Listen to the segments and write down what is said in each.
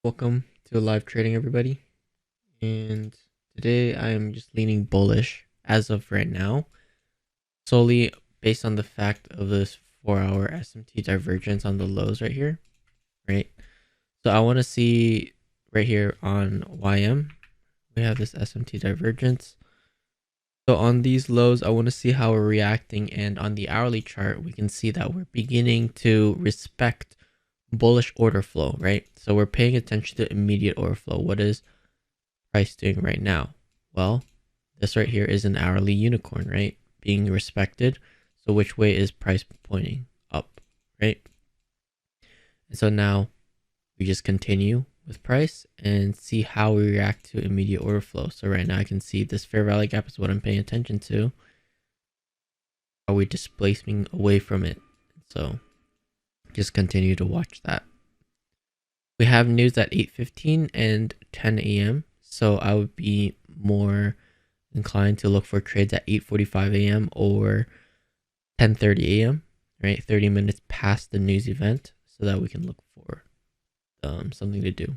Welcome to live trading, everybody. And today I am just leaning bullish as of right now, solely based on the fact of this 4-hour SMT divergence on the lows right here, right? So I want to see right here on YM, we have this SMT divergence. So on these lows, I want to see how we're reacting. And on the hourly chart, we can see that we're beginning to respect bullish order flow, right? So we're paying attention to immediate order flow. What is price doing right now? Well, this right here is an hourly unicorn, right? Being respected. So which way is price pointing? Up, right? And so now we just continue with price and see how we react to immediate order flow. So right now I can see this fair value gap is what I'm paying attention to. Are we displacing away from it? So just continue to watch that. We have news at 8:15 and 10 a.m. So I would be more inclined to look for trades at 8:45 a.m. or 10:30 a.m. right, 30 minutes past the news event, so that we can look for something to do.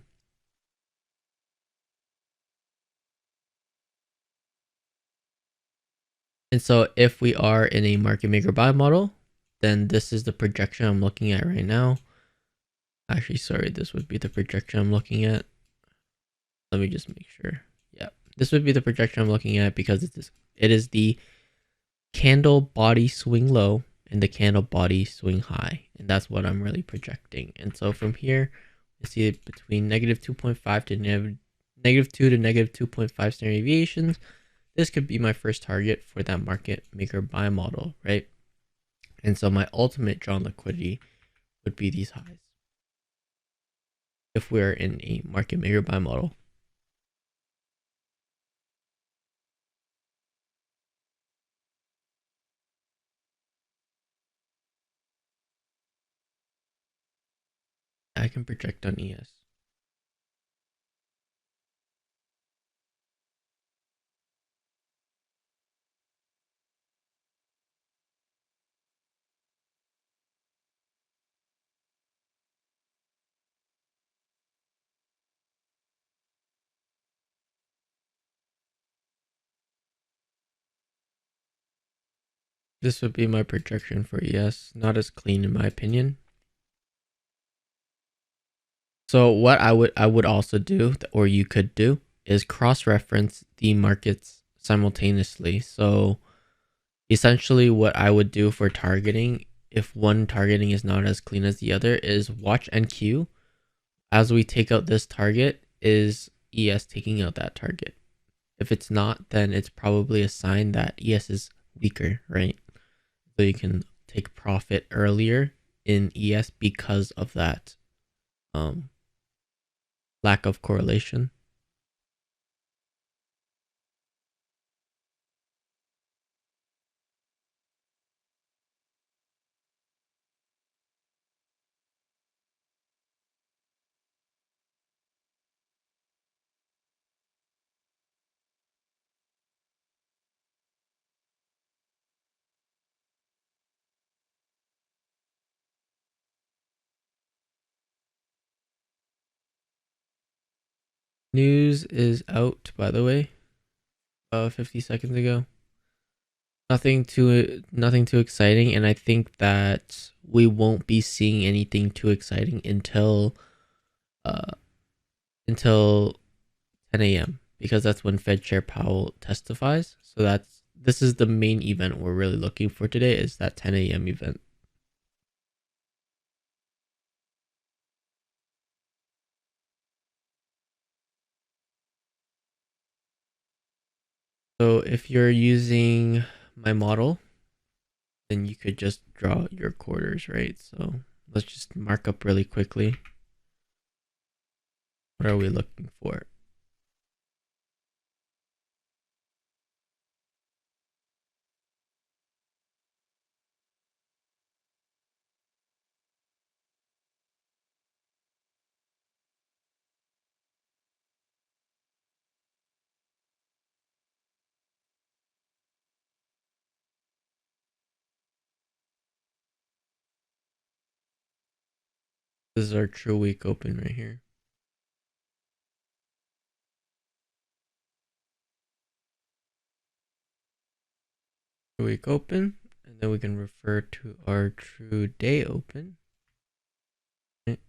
And so if we are in a market maker buy model, then this is the projection I'm looking at right now. Actually, sorry, this would be the projection I'm looking at. Let me just make sure. Yeah, this would be the projection I'm looking at because it is the candle body swing low and the candle body swing high, and that's what I'm really projecting. And so from here, I see it between negative 2.5 to negative 2 to negative 2.5 standard deviations. This could be my first target for that market maker buy model, right? And so my ultimate drawn liquidity would be these highs if we're in a market maker buy model. I can project on ES. This would be my projection for ES. Not as clean in my opinion. So what I would also do, or you could do, is cross-reference the markets simultaneously. So essentially what I would do for targeting, if one targeting is not as clean as the other, is watch NQ. As we take out this target, is ES taking out that target? If it's not, then it's probably a sign that ES is weaker, right? So you can take profit earlier in ES because of that um, lack of correlation. News is out, by the way, 50 seconds ago. Nothing too exciting, and I think that we won't be seeing anything too exciting uh until 10 a.m. because that's when Fed Chair Powell testifies. So this is the main event we're really looking for today, is that 10 a.m. event. So if you're using my model, then you could just draw your quarters, right? So let's just mark up really quickly. What are we looking for? This is our true week open right here. week open, and then we can refer to our true day open. Right.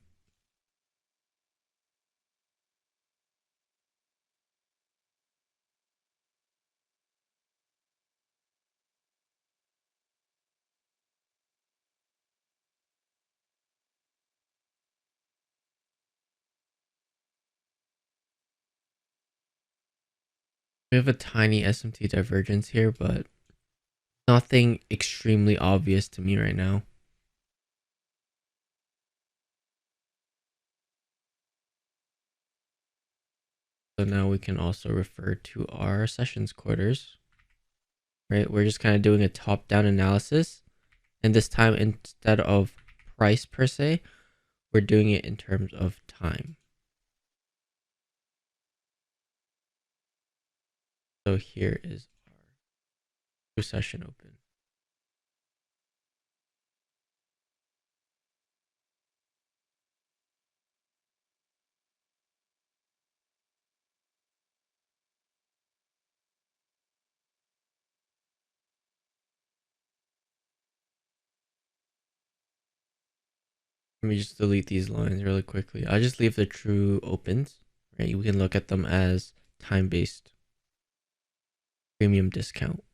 We have a tiny SMT divergence here, but nothing extremely obvious to me right now. So now we can also refer to our sessions quarters, right? We're just kind of doing a top-down analysis. And this time, instead of price per se, we're doing it in terms of time. So here is our session open. Let me just delete these lines really quickly. I'll just leave the true opens, right? We can look at them as time-based premium discount.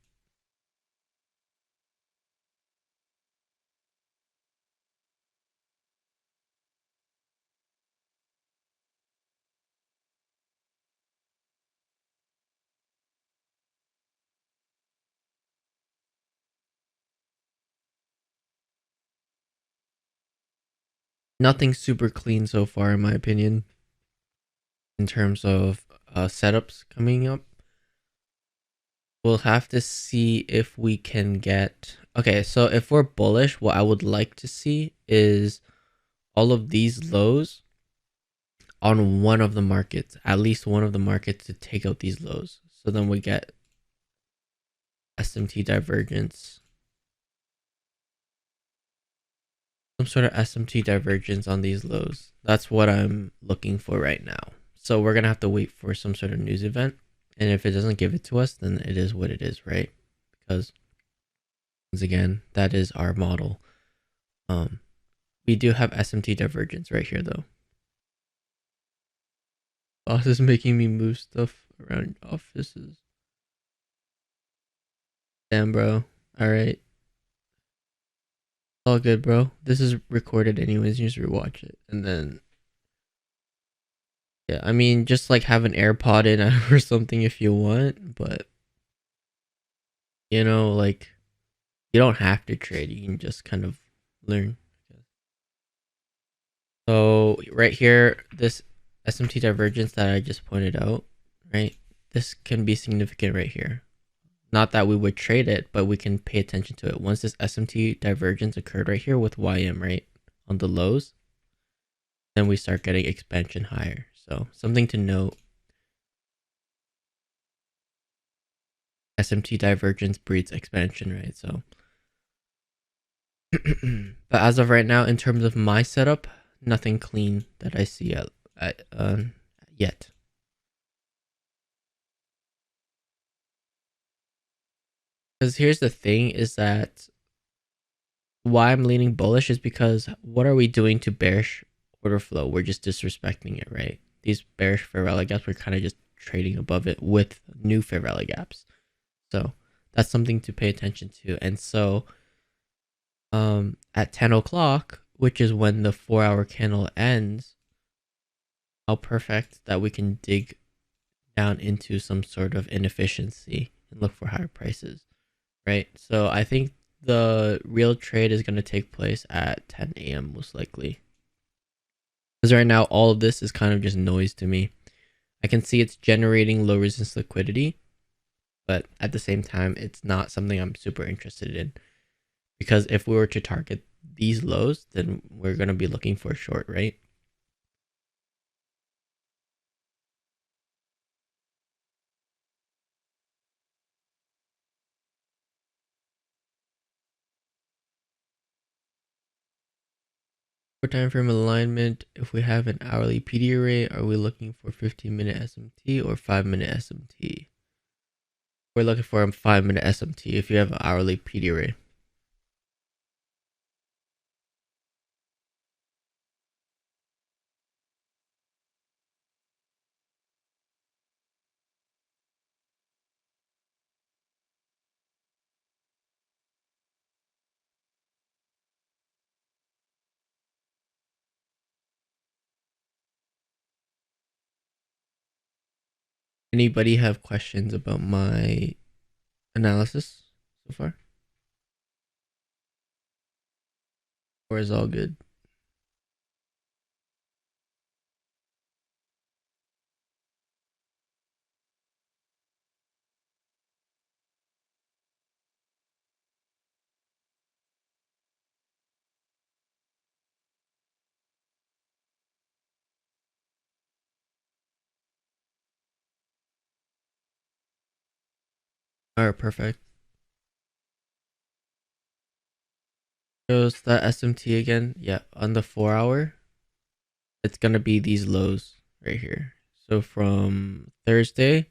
Nothing super clean so far, in my opinion, in terms of setups coming up. We'll have to see if we can get... Okay, so if we're bullish, what I would like to see is all of these lows on one of the markets, at least one of the markets, to take out these lows. So then we get SMT divergence. Some sort of SMT divergence on these lows. That's what I'm looking for right now. So we're going to have to wait for some sort of news event. And if it doesn't give it to us, then it is what it is, right? Because, once again, that is our model. We do have SMT divergence right here, though. Boss is making me move stuff around offices. Damn, bro. Alright. All good, bro. This is recorded anyways. You just rewatch it. And then... Yeah, I mean, just like have an AirPod in or something if you want. But, you know, like, you don't have to trade. You can just kind of learn. So right here, this SMT divergence that I just pointed out, right? This can be significant right here. Not that we would trade it, but we can pay attention to it. Once this SMT divergence occurred right here with YM, right, on the lows, then we start getting expansion higher. So something to note. SMT divergence breeds expansion, right? So, but as of right now, in terms of my setup, nothing clean that I see yet. Because here's the thing is that why I'm leaning bullish is because what are we doing to bearish order flow? We're just disrespecting it, right? These bearish fair value gaps, we're kind of just trading above it with new fair value gaps. So that's something to pay attention to. And so at 10 o'clock, which is when the 4-hour candle ends, how perfect that we can dig down into some sort of inefficiency and look for higher prices, right? So I think the real trade is going to take place at 10 a.m. most likely. Because right now, all of this is kind of just noise to me. I can see it's generating low resistance liquidity, but at the same time, it's not something I'm super interested in. Because if we were to target these lows, then we're going to be looking for a short, right? For time frame alignment, if we have an hourly PD array, are we looking for 15-minute SMT or 5-minute SMT? We're looking for a 5-minute SMT if you have an hourly PD array. Anybody have questions about my analysis so far? Or is all good? Alright, perfect. Shows the SMT again. Yeah, on the 4-hour, it's gonna be these lows right here. So from Thursday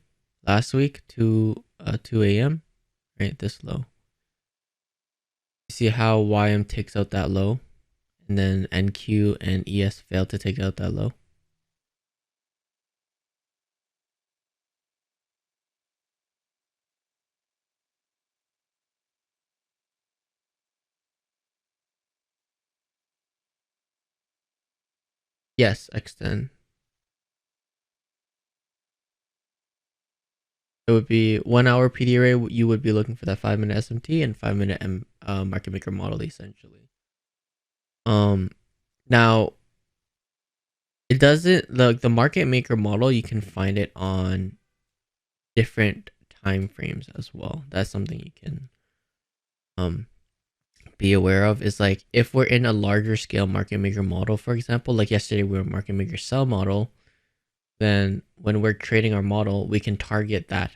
last week to 2 a.m., right? This low. You see how YM takes out that low, and then NQ and ES fail to take out that low. Yes, extend. It would be 1-hour PD array. You would be looking for that 5-minute SMT and 5-minute market maker model essentially. Now it doesn't like the market maker model. You can find it on different time frames as well. That's something you can be aware of. Is like if we're in a larger scale market maker model, for example, like yesterday we were market maker sell model, then when we're trading our model, we can target that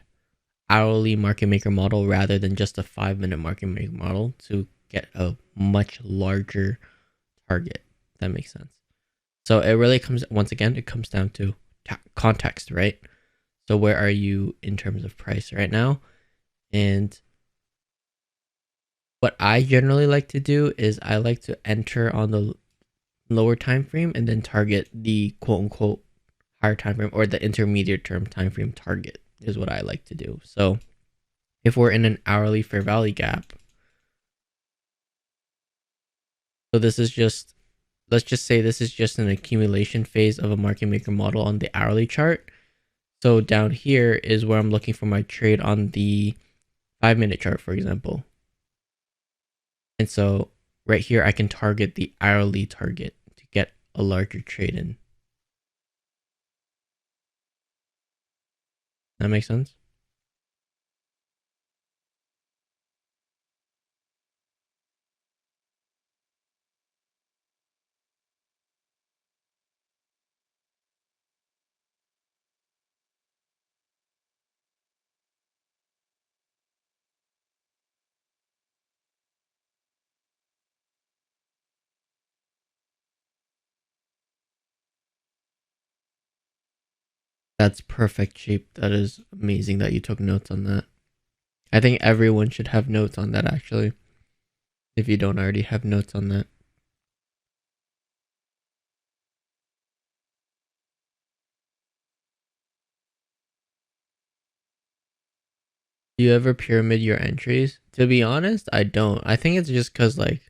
hourly market maker model rather than just a 5-minute market maker model to get a much larger target. If that makes sense. So it really comes, once again, it comes down to context, right? So where are you in terms of price right now? And what I generally like to do is I like to enter on the lower time frame and then target the quote unquote higher time frame, or the intermediate term time frame target is what I like to do. So if we're in an hourly fair value gap, so this is just, let's just say this is just an accumulation phase of a market maker model on the hourly chart. So down here is where I'm looking for my trade on the 5-minute chart, for example. And so right here, I can target the hourly target to get a larger trade in. That makes sense? That's perfect, Sheep. That is amazing that you took notes on that. I think everyone should have notes on that, actually, if you don't already have notes on that. Do you ever pyramid your entries? To be honest, I don't. I think it's just because, like,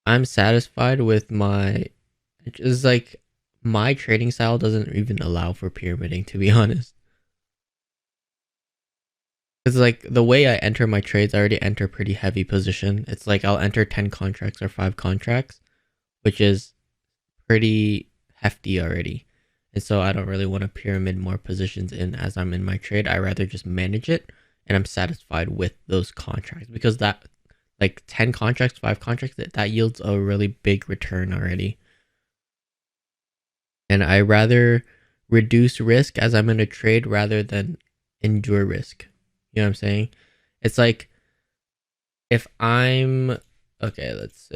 I'm satisfied with my. It's like my trading style doesn't even allow for pyramiding, to be honest. It's like the way I enter my trades, I already enter pretty heavy position. It's like I'll enter 10 contracts or 5 contracts, which is pretty hefty already. And so I don't really want to pyramid more positions in as I'm in my trade. I rather just manage it and I'm satisfied with those contracts, because that, like 10 contracts, 5 contracts, that yields a really big return already. And I rather reduce risk as I'm in a trade rather than endure risk. You know what I'm saying? It's like if I'm okay, let's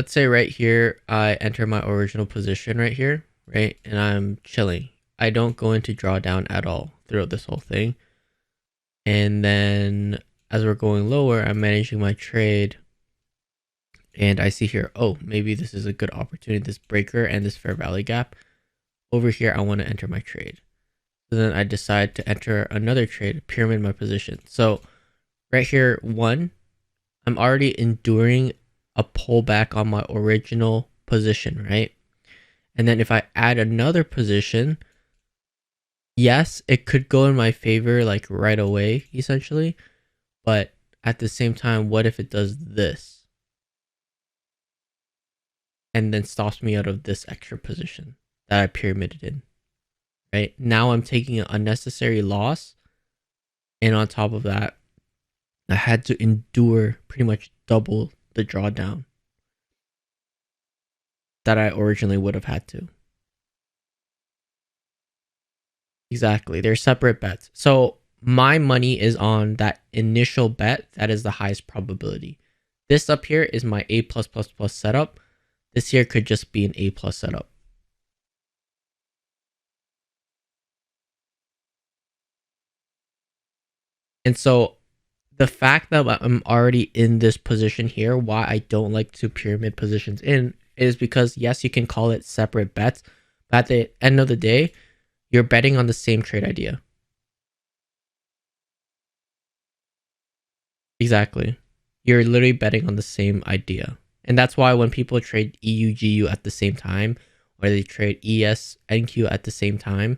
say right here I enter my original position right here. right? And I'm chilling. I don't go into drawdown at all throughout this whole thing. And then as we're going lower, I'm managing my trade. And I see here, oh, maybe this is a good opportunity, this breaker and this fair value gap. Over here, I want to enter my trade. So then I decide to enter another trade, pyramid my position. So right here, one, I'm already enduring a pullback on my original position, right? And then if I add another position, yes, it could go in my favor like right away, essentially. But at the same time, what if it does this? And then stops me out of this extra position that I pyramided in, right? Now I'm taking an unnecessary loss. And on top of that, I had to endure pretty much double the drawdown that I originally would have had to. Exactly. They're separate bets. So my money is on that initial bet that is the highest probability. This up here is my A+++ setup. This here could just be an A+ setup. And so the fact that I'm already in this position here, why I don't like to pyramid positions in, is because yes, you can call it separate bets, but at the end of the day, you're betting on the same trade idea. Exactly. You're literally betting on the same idea. And that's why when people trade EUGU at the same time, or they trade ES-NQ at the same time,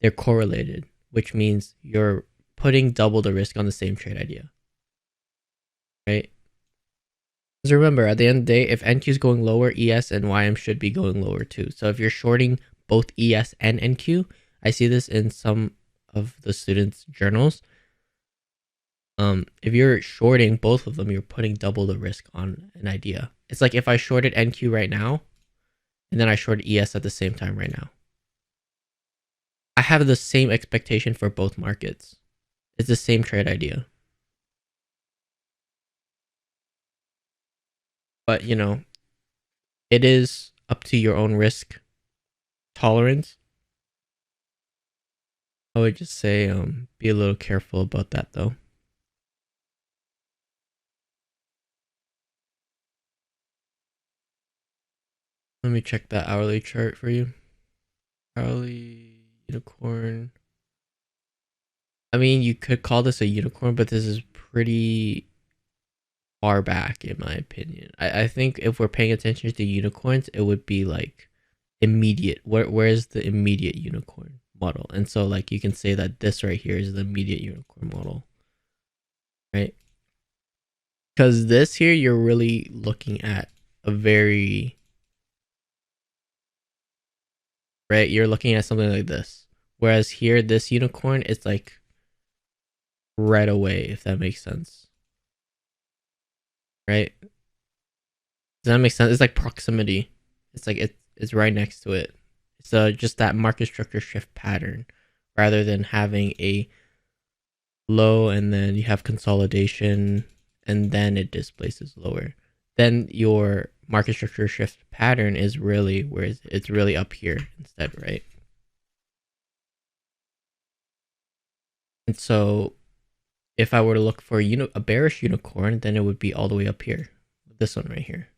they're correlated, which means you're putting double the risk on the same trade idea. Right? Because remember, at the end of the day, if NQ is going lower, ES and YM should be going lower too. So if you're shorting both ES and NQ, I see this in some of the students' journals. If you're shorting both of them, you're putting double the risk on an idea. It's like if I shorted NQ right now, and then I shorted ES at the same time right now. I have the same expectation for both markets. It's the same trade idea. But, you know, it is up to your own risk tolerance. I would just say be a little careful about that though. Let me check that hourly chart for you. Hourly unicorn. I mean, you could call this a unicorn, but this is pretty far back in my opinion. I think if we're paying attention to unicorns, it would be like immediate. Where's the immediate unicorn model? And so like you can say that this right here is the immediate unicorn model, right? Because this here, you're really looking at a very, right? You're looking at something like this. Whereas here, this unicorn is like right away, if that makes sense. Right? Does that make sense? It's like proximity. It's like it's right next to it. It's just that market structure shift pattern rather than having a low and then you have consolidation and then it displaces lower. Then your market structure shift pattern is really where it's really up here instead, right? And so if I were to look for a bearish unicorn, then it would be all the way up here. This one right here.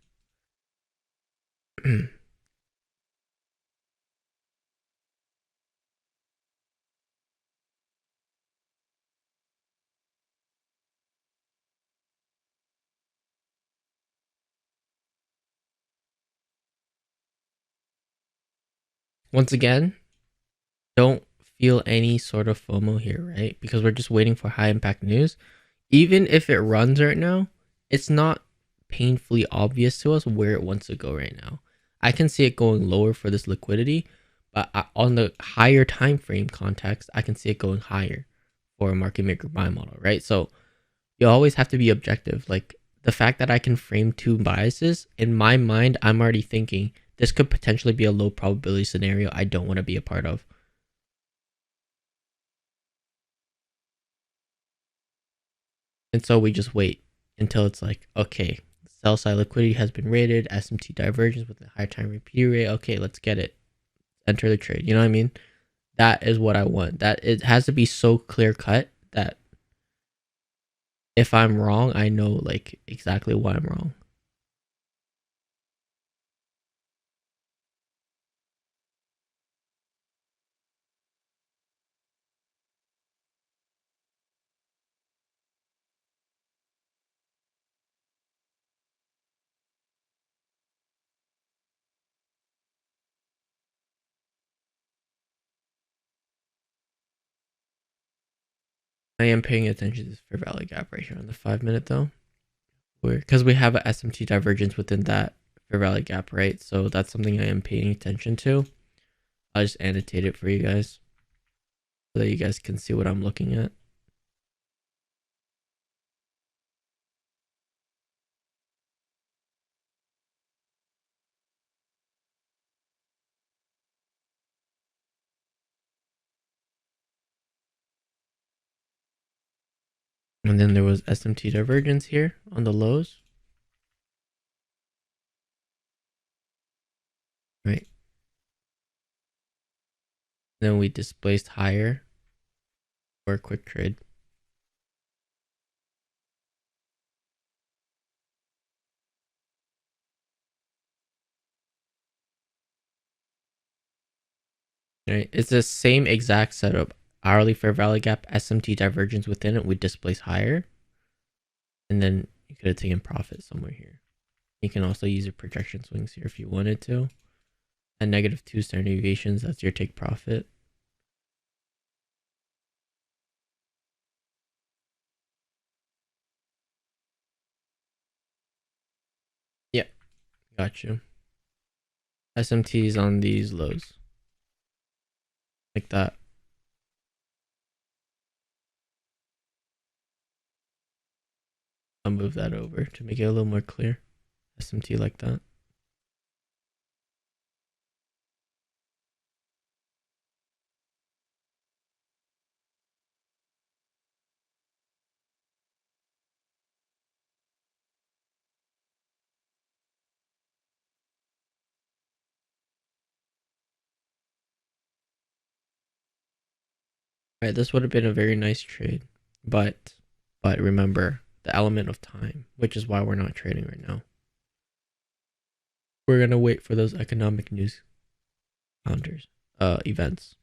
Once again, don't feel any sort of FOMO here, right? Because we're just waiting for high impact news. Even if it runs right now, it's not painfully obvious to us where it wants to go right now. I can see it going lower for this liquidity, but on the higher time frame context, I can see it going higher for a market maker buy model, right? So you always have to be objective. Like the fact that I can frame two biases, in my mind, I'm already thinking this could potentially be a low probability scenario I don't want to be a part of. And so we just wait until it's like, okay, sell side liquidity has been rated, SMT divergence with a higher time repeat rate. Okay, let's get it. enter the trade. You know what I mean? That is what I want. That it has to be so clear cut that if I'm wrong, I know like exactly why I'm wrong. I am paying attention to this fair value gap right here on the 5 minute though, because we have a SMT divergence within that fair value gap, right? So that's something I am paying attention to. I'll just annotate it for you guys so that you guys can see what I'm looking at. And then there was SMT divergence here on the lows. Right. Then we displaced higher for a quick trade. Right. It's the same exact setup. Hourly fair value gap, SMT divergence within it, we displace higher. And then you could have taken profit somewhere here. You can also use your projection swings here if you wanted to. And -2 standard deviations, that's your take profit. Yeah, got you. SMTs on these lows. Like that. I'll move that over to make it a little more clear. SMT like that. Right, this would have been a very nice trade, but remember the element of time, which is why we're not trading right now. We're gonna wait for those economic news counters, events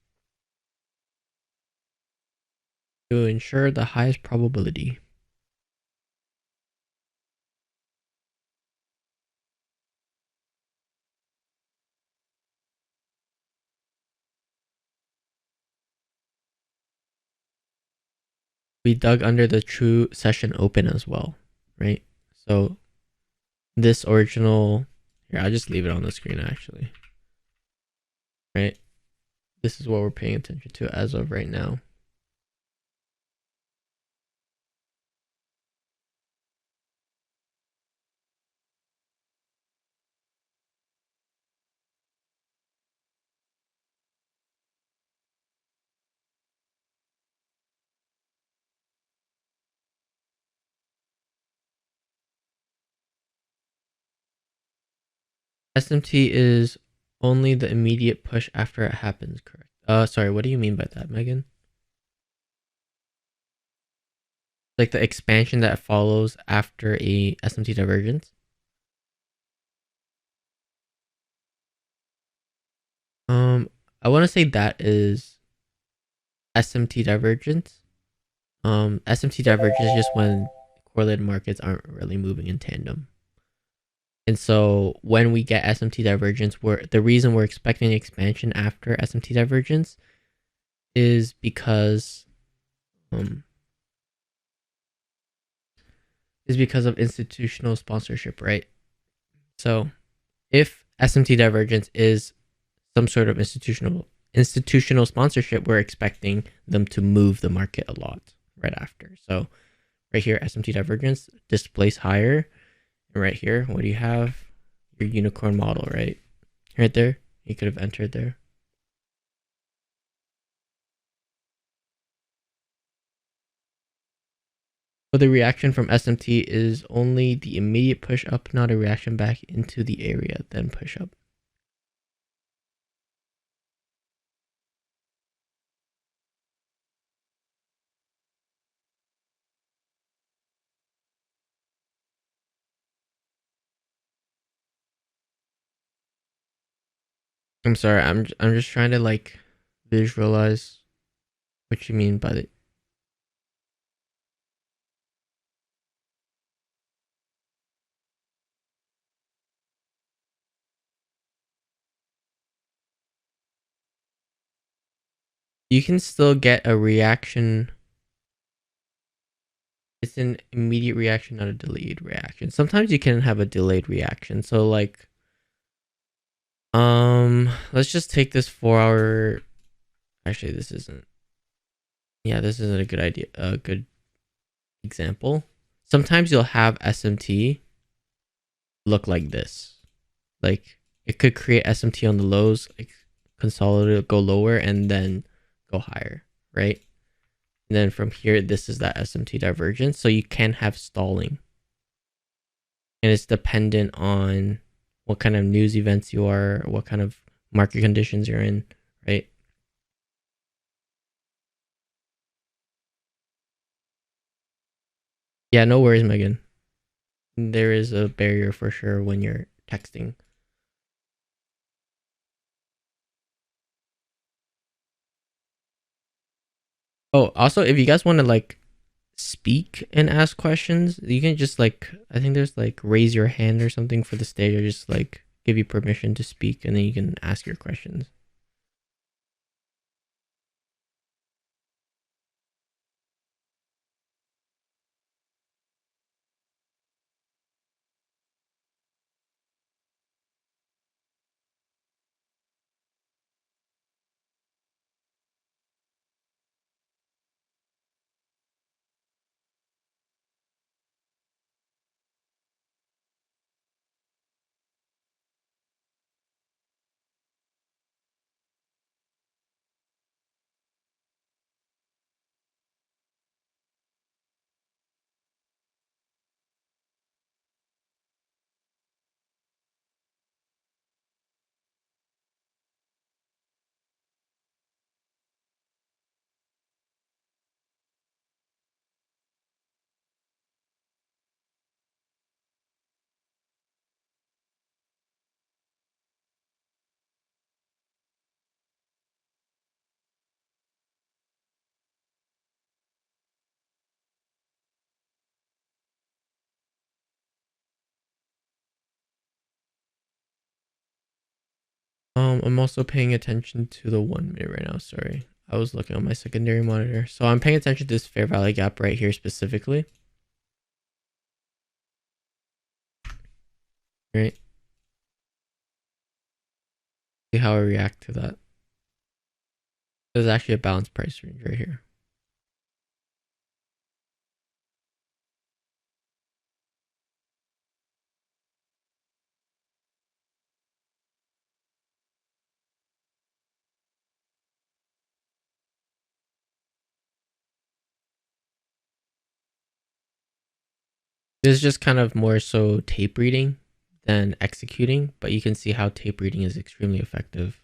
to ensure the highest probability. We dug under the true session open as well, right? So this original here, I'll just leave it on the screen actually. Right? This is what we're paying attention to as of right now. SMT is only the immediate push after it happens, correct? Sorry, what do you mean by that, Megan? Like the expansion that follows after a SMT divergence? I want to say that is SMT divergence. SMT divergence is just when correlated markets aren't really moving in tandem. And so when we get SMT divergence, the reason we're expecting expansion after SMT divergence is because of institutional sponsorship, right? So if SMT divergence is some sort of institutional sponsorship, we're expecting them to move the market a lot right after. So right here, SMT divergence, displace higher. And right here, what do you have? Your unicorn model, right? Right there. You could have entered there. But the reaction from SMT is only the immediate push up, not a reaction back into the area, then push up. I'm sorry. I'm just trying to like visualize what you mean by the. You can still get a reaction. It's an immediate reaction, not a delayed reaction. Sometimes you can have a delayed reaction. So like, let's just take this 4 hour. Actually, this isn't. Yeah, this isn't a good idea. A good example. Sometimes you'll have SMT look like this. Like it could create SMT on the lows, like consolidate, go lower, and then go higher, right? And then from here, this is that SMT divergence. So you can have stalling. And it's dependent on what kind of news events you are, what kind of market conditions you're in, right? Yeah, no worries, Megan. There is a barrier for sure when you're texting. Oh, also, if you guys want to like speak and ask questions, you can just like, I think there's like raise your hand or something for the stage, or just like give you permission to speak, and then you can ask your questions. I'm also paying attention to the 1 minute right now. Sorry, I was looking on my secondary monitor, so I'm paying attention to this fair value gap right here specifically. Right, see how I react to that. There's actually a balanced price range right here. This is just kind of more so tape reading than executing, but you can see how tape reading is extremely effective.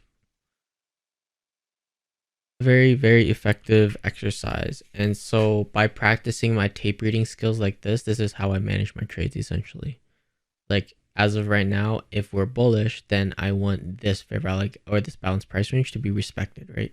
Very, very effective exercise. And so by practicing my tape reading skills like this is how I manage my trades essentially. Like as of right now, if we're bullish, then I want this fair value or this balanced price range to be respected, right?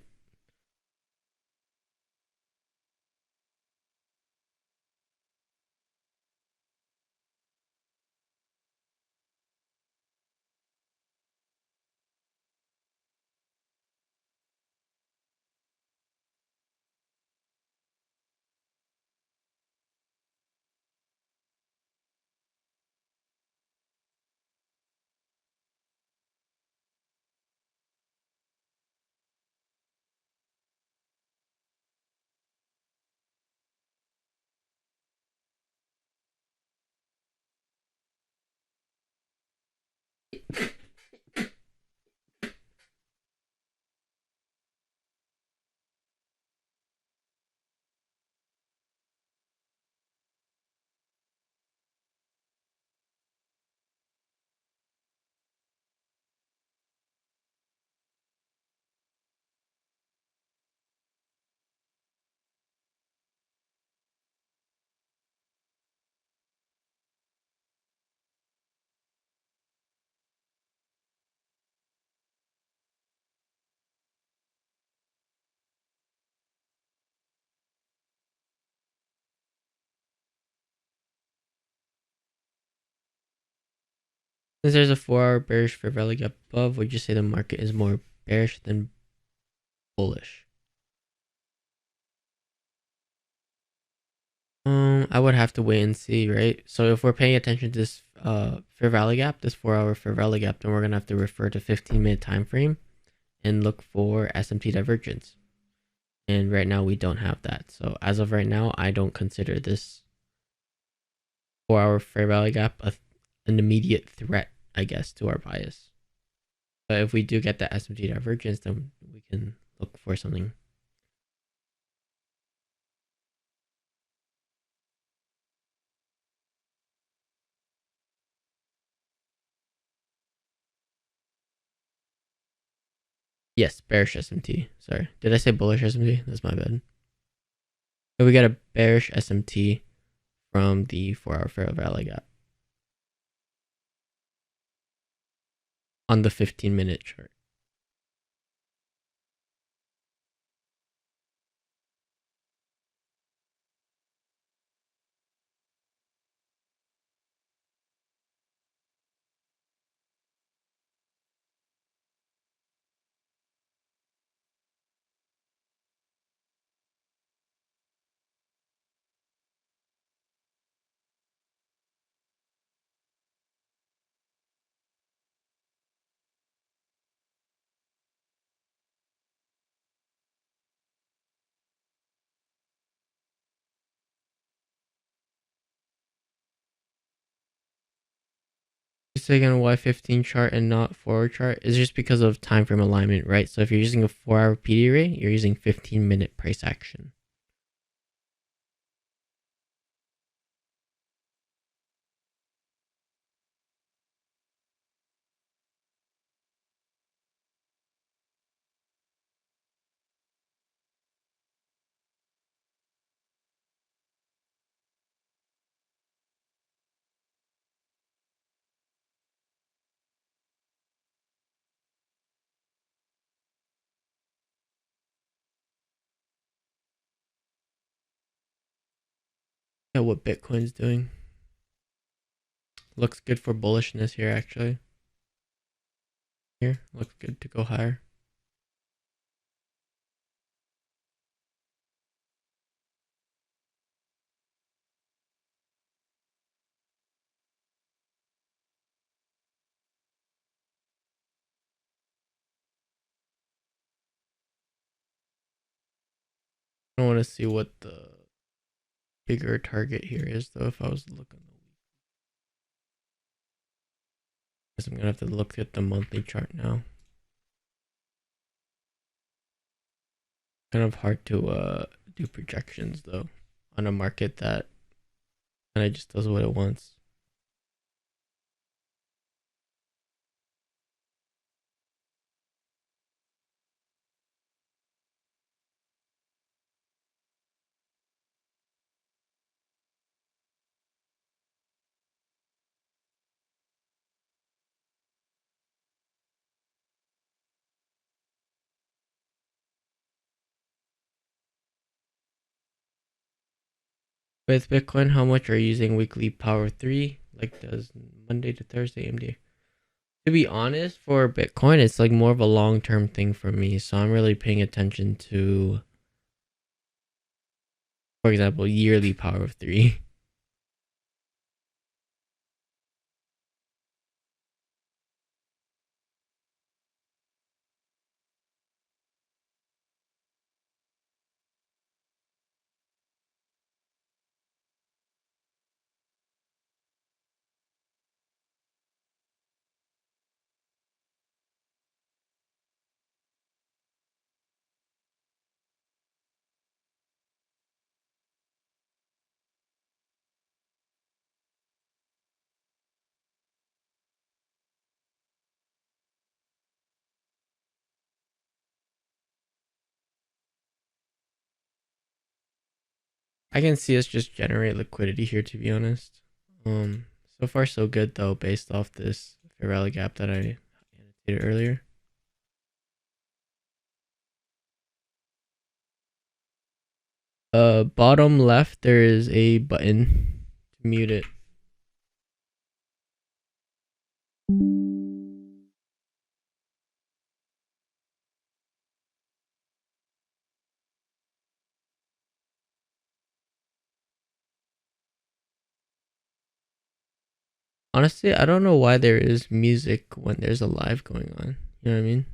Since there's a 4-hour bearish fair value gap above, would you say the market is more bearish than bullish? I would have to wait and see, right? So if we're paying attention to this fair value gap, this 4-hour fair value gap, then we're gonna have to refer to 15-minute time frame and look for SMT divergence. And right now we don't have that. So as of right now, I don't consider this 4-hour fair value gap an immediate threat, I guess, to our bias. But if we do get that SMT divergence, then we can look for something. Yes, bearish SMT. Sorry. Did I say bullish SMT? That's my bad. So we got a bearish SMT from the 4-hour fair value gap on the 15-minute chart. You say again why 15 chart and not 4-hour chart is just because of time frame alignment, right? So if you're using a 4-hour PD array, you're using 15-minute price action. Yeah, what Bitcoin's doing. Looks good for bullishness here, actually. Here, looks good to go higher. I want to see what the bigger target here is, though, if I was looking. Guess I'm gonna have to look at the monthly chart now. Kind of hard to do projections though on a market that kind of just does what it wants. With Bitcoin, how much are you using weekly power 3? Like does Monday to Thursday MD? To be honest, for Bitcoin, it's like more of a long-term thing for me. So I'm really paying attention to, for example, yearly power of 3. I can see us just generate liquidity here, to be honest. So far so good though, based off this fair value gap that I annotated earlier. Bottom left, there is a button to mute it. Honestly, I don't know why there is music when there's a live going on. You know what I mean?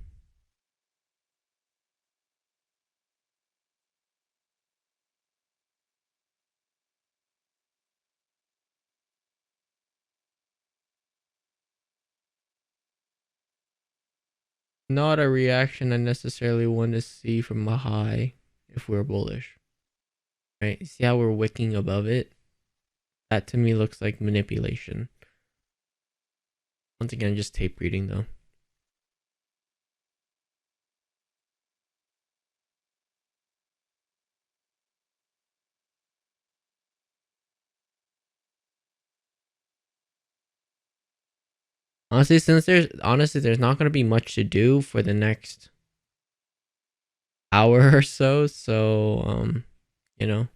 Not a reaction I necessarily want to see from a high if we're bullish. Right? See how we're wicking above it? That to me looks like manipulation. Once again, just tape reading though. Honestly, there's not gonna be much to do for the next hour or so. So you know,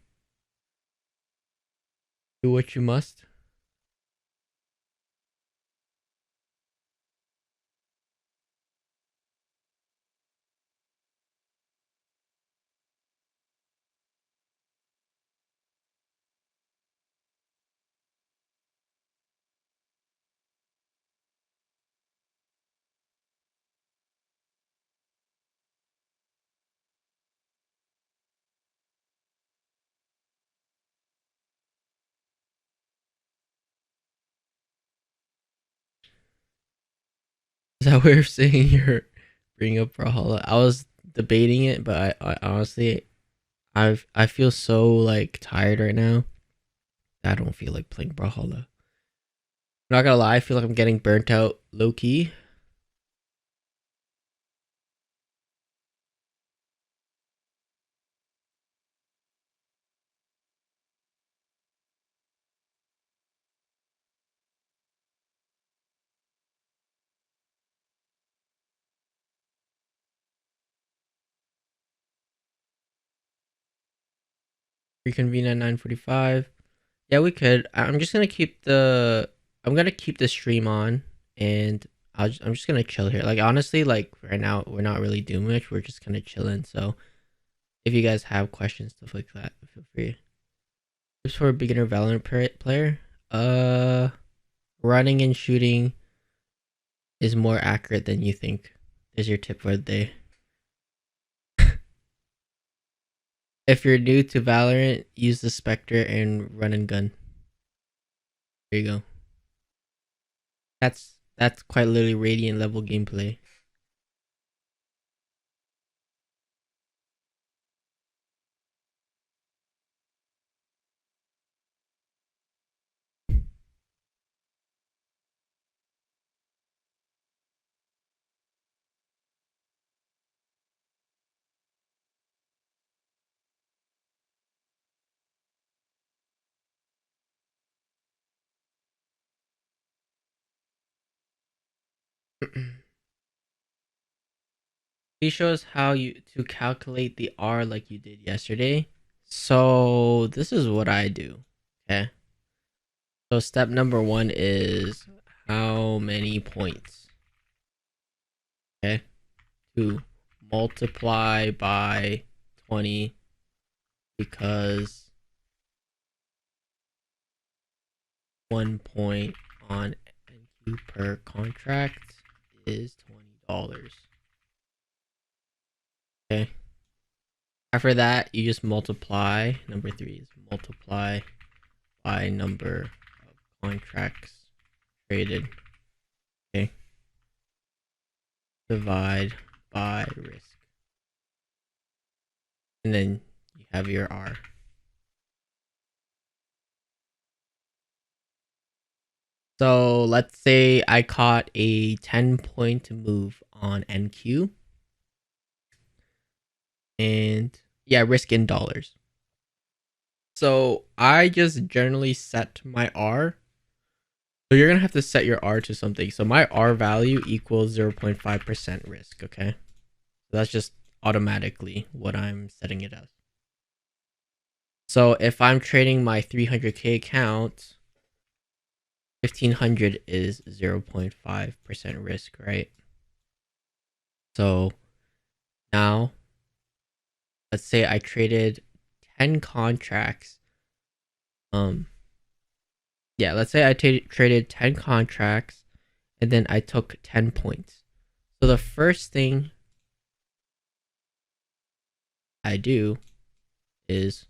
do what you must. Is that what you're saying? You're bringing up Brawlhalla? I was debating it, but I honestly, I feel so like tired right now. I don't feel like playing Brawlhalla. Not gonna lie, I feel like I'm getting burnt out low key. 'Reconvene at 9:45. Yeah, we could. I'm just gonna keep the. I'm gonna keep the stream on, and I'm just gonna chill here. Like honestly, like right now we're not really doing much. We're just kind of chilling. So if you guys have questions, stuff like that, feel free. Tips for a beginner Valorant player. Running and shooting is more accurate than you think. There's your tip for the day. If you're new to Valorant, use the Spectre and run and gun. There you go. That's quite literally Radiant level gameplay. He shows how you to calculate the R like you did yesterday. So this is what I do. Okay. So step number one is how many points? Okay. To multiply by 20 because 1 point on NQ per contract is $20. Okay. After that, you just multiply. Number three is multiply by number of contracts traded. Okay. Divide by risk. And then you have your R. So let's say I caught a 10-point move on NQ. And yeah, risk in dollars. So I just generally set my R. So you're going to have to set your R to something. So my R value equals 0.5% risk, okay? So that's just automatically what I'm setting it as. So if I'm trading my 300k account, 1500 is 0.5% risk, right? So now let's say I traded 10 contracts. Yeah, let's say I traded 10 contracts and then I took 10 points. So the first thing I do is,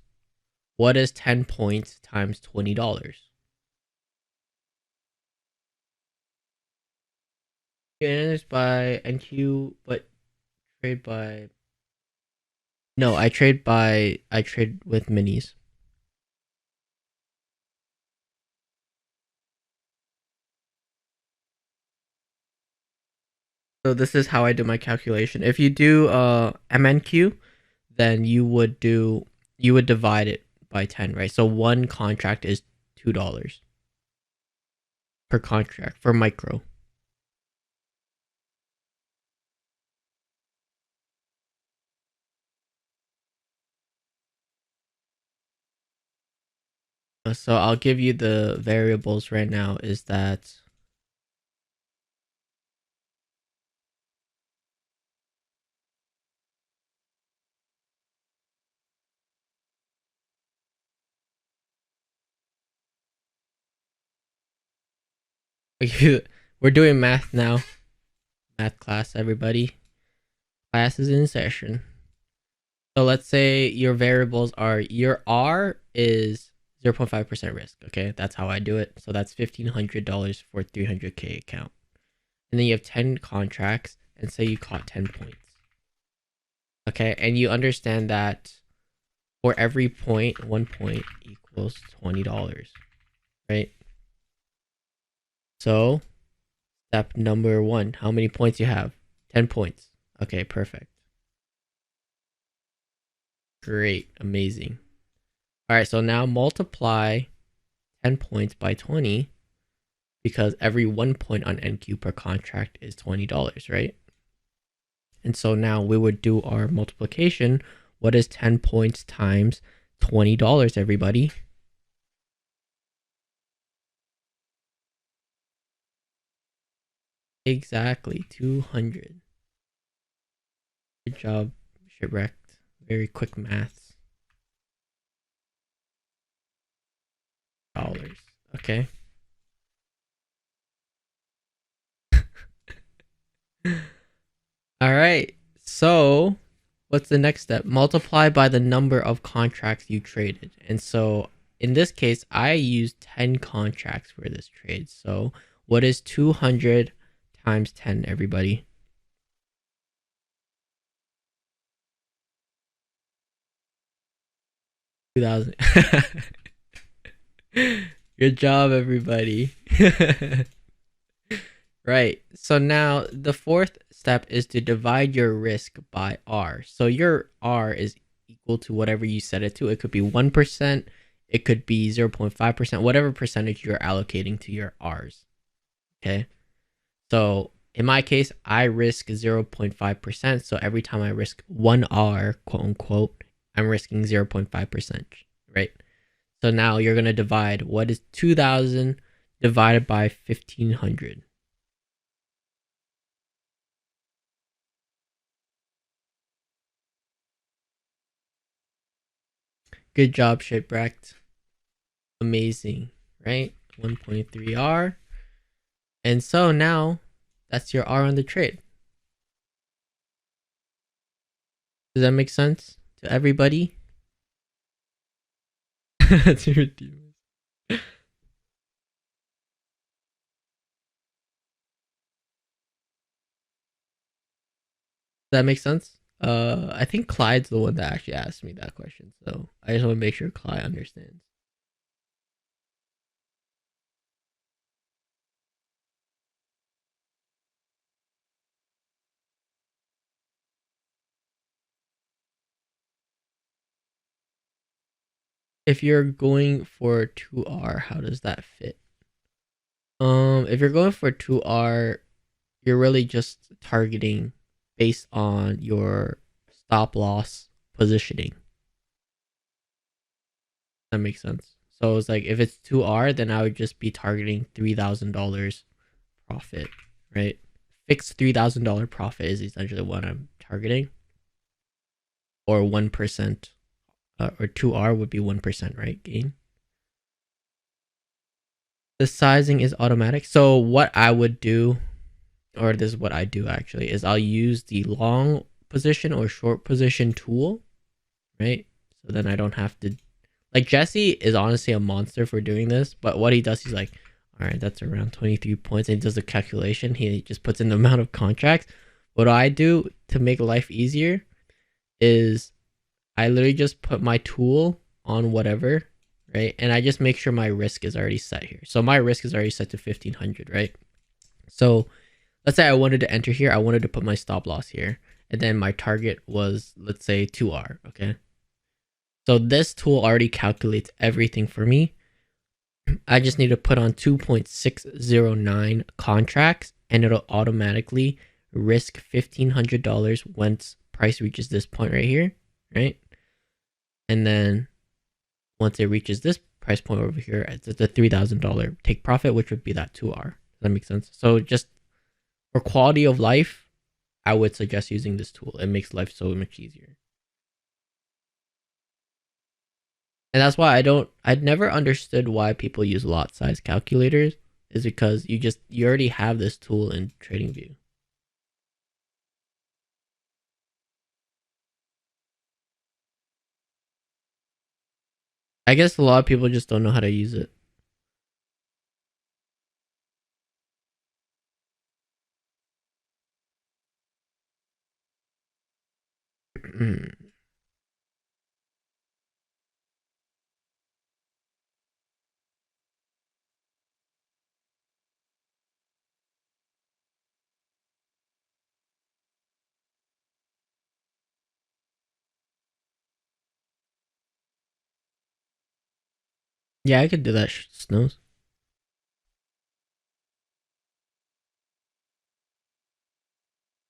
what is 10 points times $20? It's by NQ, but trade by. No, I trade with minis. So this is how I do my calculation. If you do MNQ, then you would divide it by 10, right? So one contract is $2 per contract for micro. So I'll give you the variables right now. Is that we're doing math now. Math class, everybody. Class is in session. So let's say your variables are, your R is 0.5% risk. Okay, that's how I do it. So that's $1,500 for 300K account. And then you have 10 contracts, and say you caught 10 points. Okay, and you understand that for every point, 1 point equals $20, right? So step number 1, how many points you have? 10 points. Okay, perfect. Great, amazing. All right, so now multiply 10 points by 20, because every 1 point on NQ per contract is $20, right? And so now we would do our multiplication. What is 10 points times $20, everybody? Exactly, 200. Good job, Shipwrecked. Very quick maths. Dollars. Okay. All right. So, what's the next step? Multiply by the number of contracts you traded. And so, in this case, I used 10 contracts for this trade. So, what is 200 times 10, everybody? 2000. Good job, everybody. Right. So now the fourth step is to divide your risk by R. So your R is equal to whatever you set it to. It could be 1%, it could be 0.5%, whatever percentage you're allocating to your R's. Okay. So in my case, I risk 0.5%. So every time I risk 1R, quote unquote, I'm risking 0.5%. Right. So now you're going to divide, what is 2000 divided by 1500? Good job, Shipwrecked. Amazing, right? 1.3 R. And so now that's your R on the trade. Does that make sense to everybody? That's your demon. Does that make sense? I think Clyde's the one that actually asked me that question. So I just want to make sure Clyde understands. If you're going for 2R, how does that fit? If you're going for 2R, you're really just targeting based on your stop loss positioning. That makes sense. So it's like if it's 2R, then I would just be targeting $3,000 profit, right? Fixed $3,000 profit is essentially what I'm targeting, or 1%, or 2R would be 1%, right? Gain. The sizing is automatic. So what I would do, or this is what I do actually, is I'll use the long position or short position tool, right? So then I don't have to, like, Jesse is honestly a monster for doing this, but what he does, he's like, all right, that's around 23 points, and he does the calculation. He just puts in the amount of contracts. What I do to make life easier is I literally just put my tool on whatever, right? And I just make sure my risk is already set here. So my risk is already set to 1500, right? So let's say I wanted to enter here. I wanted to put my stop loss here. And then my target was, let's say, 2R, okay? So this tool already calculates everything for me. I just need to put on 2.609 contracts and it'll automatically risk $1,500 once price reaches this point right here, right? And then once it reaches this price point over here, it's a $3,000 take profit, which would be that 2R. Does that make sense? So just for quality of life, I would suggest using this tool. It makes life so much easier. And that's why I'd never understood why people use lot size calculators, is because you already have this tool in TradingView. I guess a lot of people just don't know how to use it. Yeah, I could do that, Snows.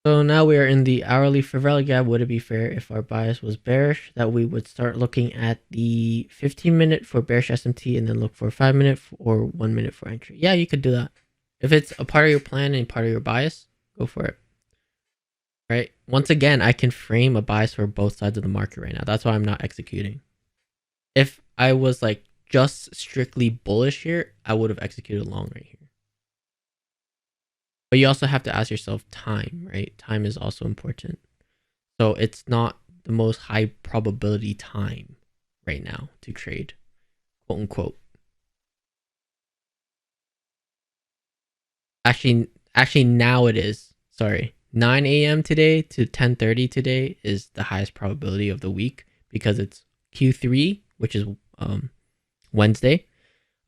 So now we are in the hourly Fairvalue gap. Would it be fair if our bias was bearish that we would start looking at the 15-minute for bearish SMT and then look for a 5-minute or 1-minute for entry? Yeah, you could do that. If it's a part of your plan and part of your bias, go for it. Right? Once again, I can frame a bias for both sides of the market right now. That's why I'm not executing. If I was like just strictly bullish here, I would have executed long right here. But you also have to ask yourself time, right? Time is also important. So it's not the most high probability time right now to trade, quote unquote. Actually now it is. Sorry. 9 a.m. today to 10:30 today is the highest probability of the week because it's Q3, which is Wednesday,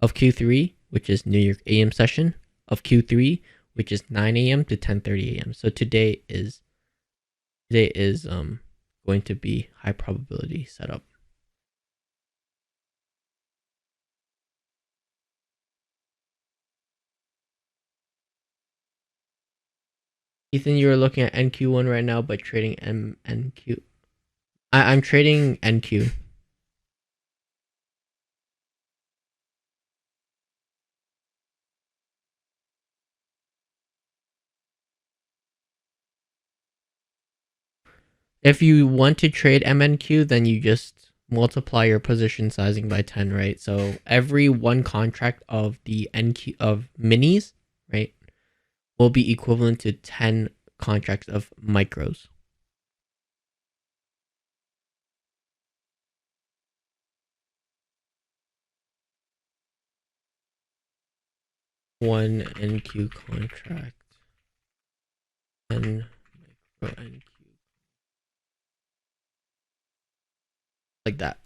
of Q3, which is New York AM session, of Q3, which is 9 a.m. to 10:30 a.m. So today is going to be high probability setup. Ethan, you're looking at NQ1 right now, but trading NQ. I'm trading NQ. If you want to trade MNQ, then you just multiply your position sizing by 10, right? So every one contract of the NQ of minis, right, will be equivalent to 10 contracts of micros. One NQ contract. 10 micro NQ. Like that.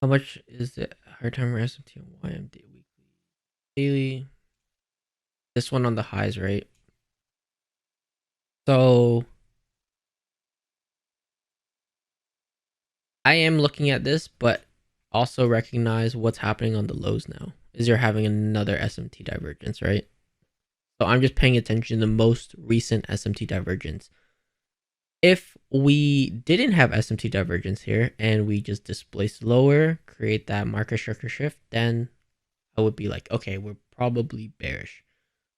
How much is it? Hard timer SMT on YMD weekly, daily. This one on the highs, right? So I am looking at this, but also recognize what's happening on the lows now. Is you're having another SMT divergence, right? So I'm just paying attention to the most recent SMT divergence. If we didn't have SMT divergence here and we just displace lower, create that market structure shift, then I would be like, okay, we're probably bearish.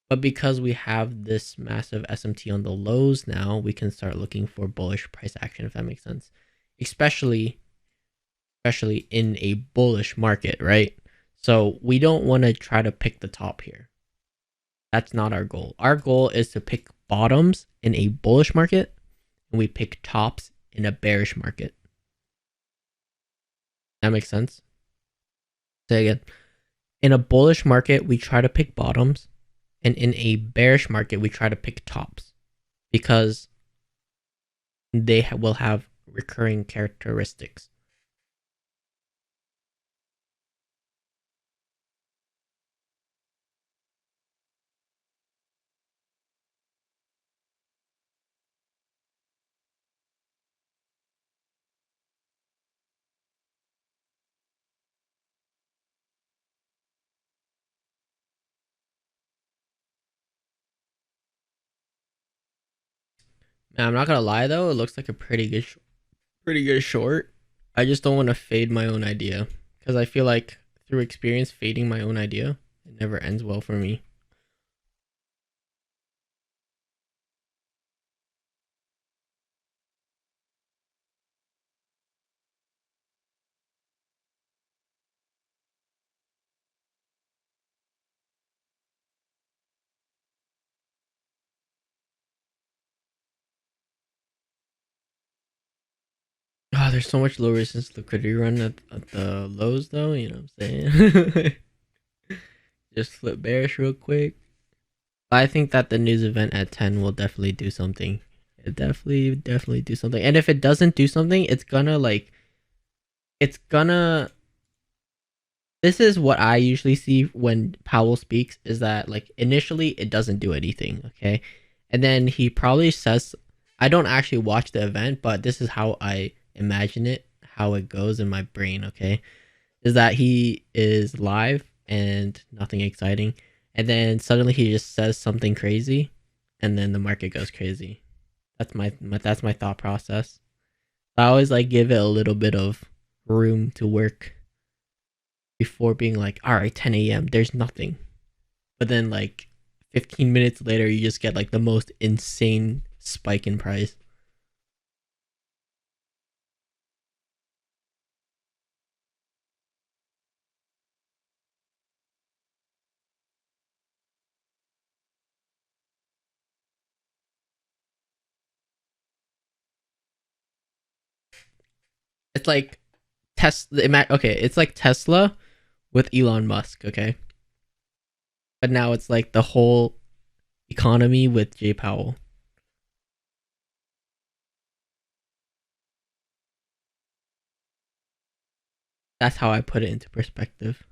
But because we have this massive SMT on the lows now, we can start looking for bullish price action, if that makes sense. Especially in a bullish market, right? So we don't want to try to pick the top here. That's not our goal. Our goal is to pick bottoms in a bullish market and we pick tops in a bearish market. That makes sense? Say again. In a bullish market, we try to pick bottoms, and in a bearish market, we try to pick tops because they will have recurring characteristics. Man, I'm not gonna lie though, it looks like a pretty good short. I just don't want to fade my own idea because I feel like through experience fading my own idea, it never ends well for me. Oh, there's so much low resistance liquidity run at the lows though, you know what I'm saying? Just flip bearish real quick. I think that the news event at 10 will definitely do something. It definitely do something. And if it doesn't do something, it's gonna this is what I usually see when Powell speaks is that like initially it doesn't do anything, okay? And then he probably says I don't actually watch the event, but this is how I imagine it, how it goes in my brain, okay? Is that he is live and nothing exciting, and then suddenly he just says something crazy, and then the market goes crazy. That's my thought process. I always like give it a little bit of room to work before being like, all right, 10 a.m. There's nothing, but then like 15 minutes later, you just get like the most insane spike in price. It's like Tesla. Okay, it's like Tesla with Elon Musk. Okay, but now it's like the whole economy with Jay Powell. That's how I put it into perspective.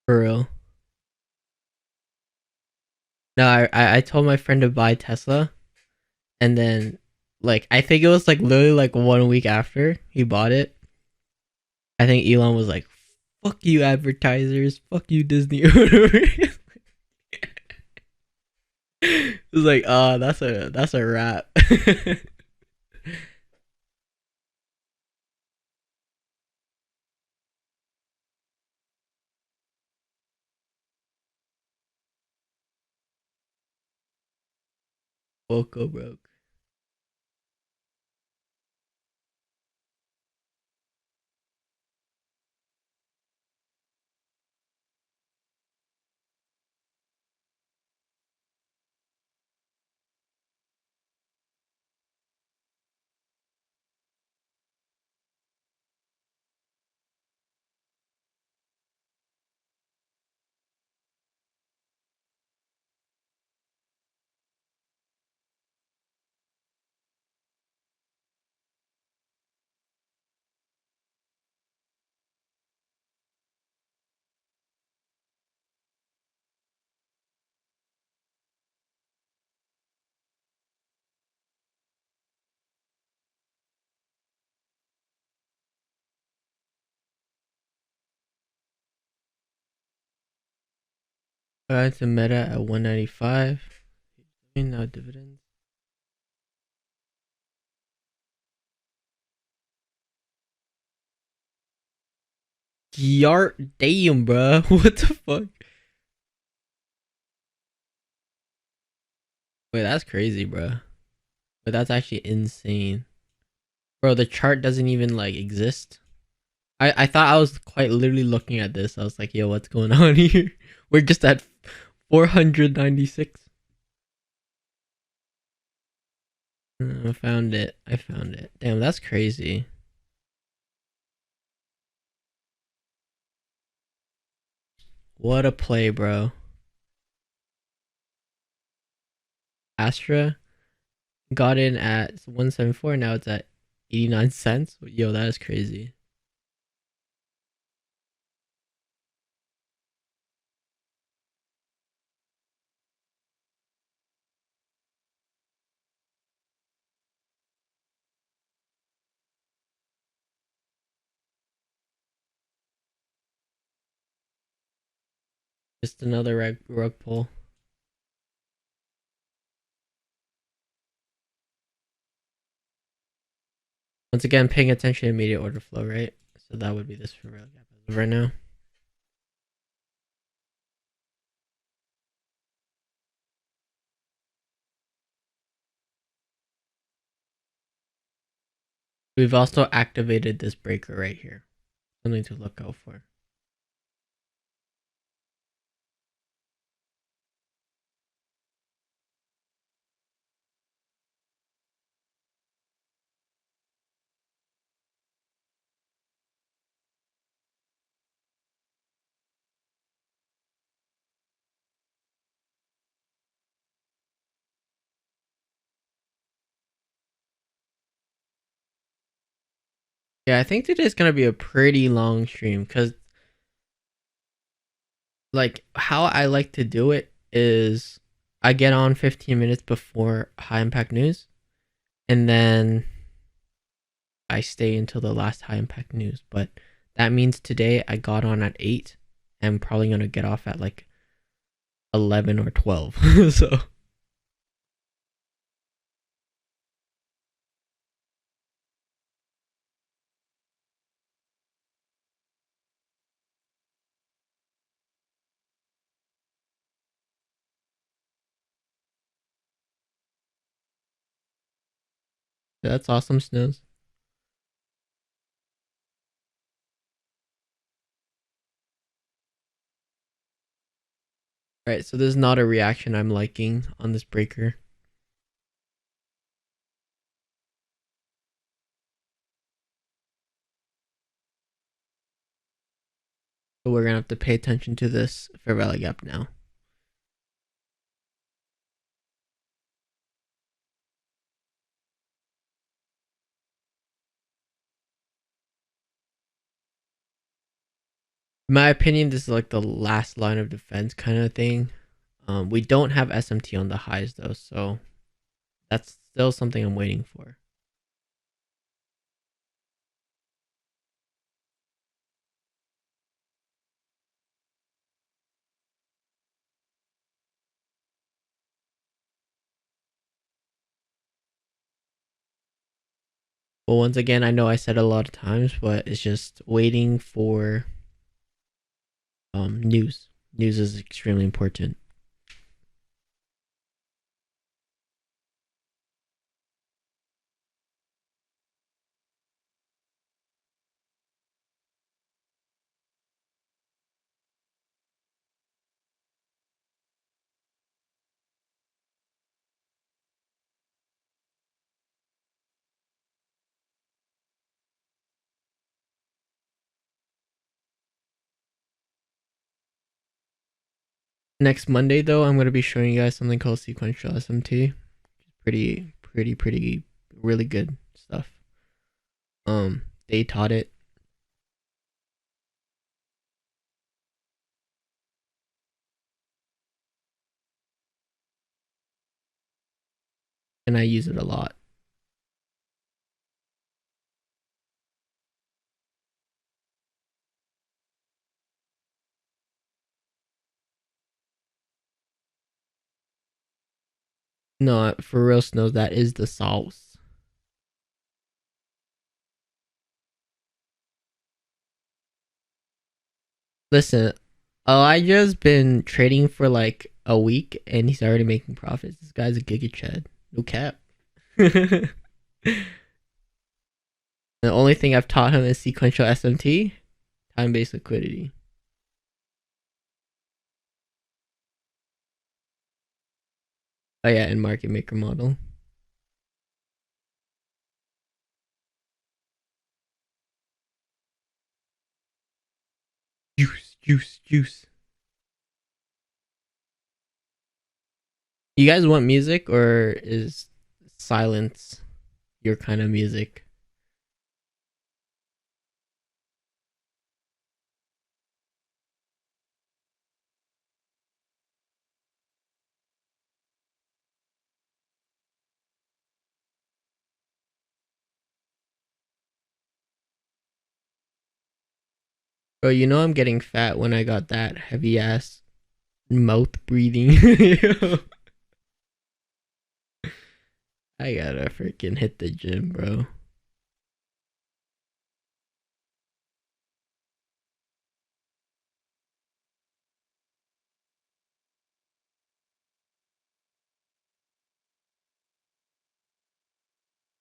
For real. No, I told my friend to buy Tesla, and then like I think it was like literally like 1 week after he bought it, I think Elon was like, "Fuck you, advertisers! Fuck you, Disney!" It was like, that's a wrap." Woke broke. It's a meta at 195. Now dividends. Yart, damn, bro. What the fuck? Wait, that's crazy, bro. But that's actually insane, bro. The chart doesn't even like exist. I thought I was quite literally looking at this. I was like, yo, what's going on here? We're just at 496. I found it. I found it. Damn, that's crazy. What a play, bro. Astra got in at 174. Now it's at 89 cents. Yo, that is crazy. Just another rug pull. Once again, paying attention to immediate order flow, right? So that would be this for real gap as of right now. We've also activated this breaker right here. Something to look out for. Yeah, I think today's gonna be a pretty long stream because, like, how I like to do it is I get on 15 minutes before high impact news, and then I stay until the last high impact news. But that means today I got on at 8. I'm probably gonna get off at like 11 or 12. So that's awesome, Snows. All right, so this is not a reaction I'm liking on this breaker. So we're gonna have to pay attention to this fair value gap now. In my opinion, this is like the last line of defense kind of thing. We don't have SMT on the highs though, so that's still something I'm waiting for. But once again, I know I said it a lot of times, but it's just waiting for news. News is extremely important. Next Monday though, I'm gonna be showing you guys something called sequential SMT. Pretty really good stuff. They taught it and I use it a lot. No, for real, Snow, that is the sauce. Listen, Elijah's been trading for like a week and he's already making profits. This guy's a giga chad. No cap. The only thing I've taught him is sequential SMT, time based liquidity. Oh yeah, and market maker model. Juice, juice, juice. You guys want music or is silence your kind of music? Bro, you know I'm getting fat when I got that heavy ass mouth breathing. I gotta freaking hit the gym, bro.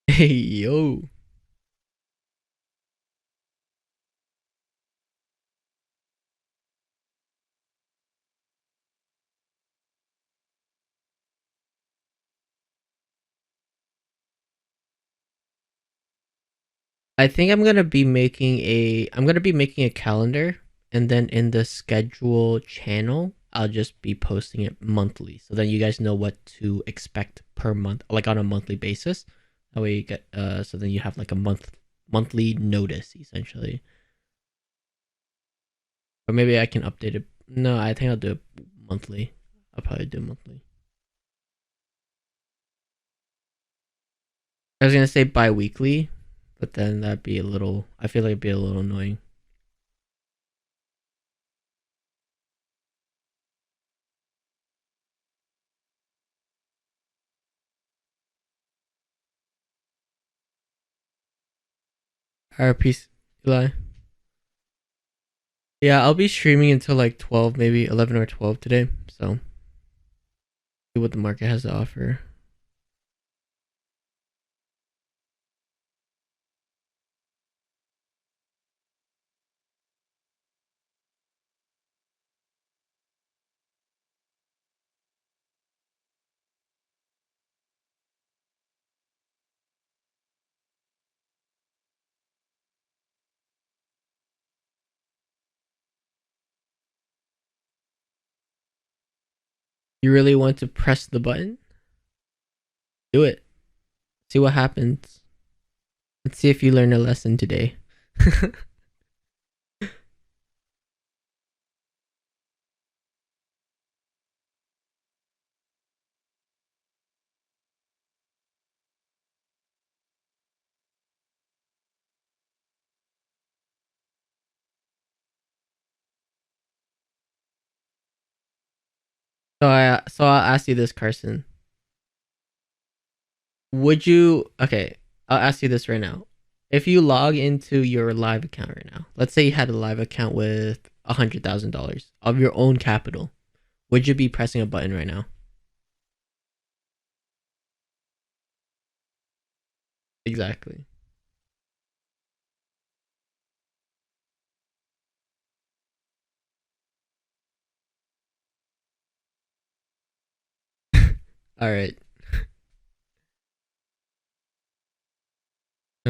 Hey, yo. I think I'm gonna be making a calendar and then in the schedule channel, I'll just be posting it monthly. So then you guys know what to expect per month, like on a monthly basis. That way you get so then you have like a monthly notice essentially. Or maybe I can update it. No, I think I'll do it monthly. I'll probably do monthly. I was gonna say bi-weekly, but then that'd be a little. I feel like it'd be a little annoying. Alright, peace, Eli. Yeah, I'll be streaming until like 12, maybe 11 or 12 today. So see what the market has to offer. You really want to press the button? Do it. See what happens. Let's see if you learn a lesson today. I'll ask you this, Carson. Would you okay, I'll ask you this right now. If you log into your live account right now, let's say you had a live account with $100,000 of your own capital, would you be pressing a button right now? Exactly. All right.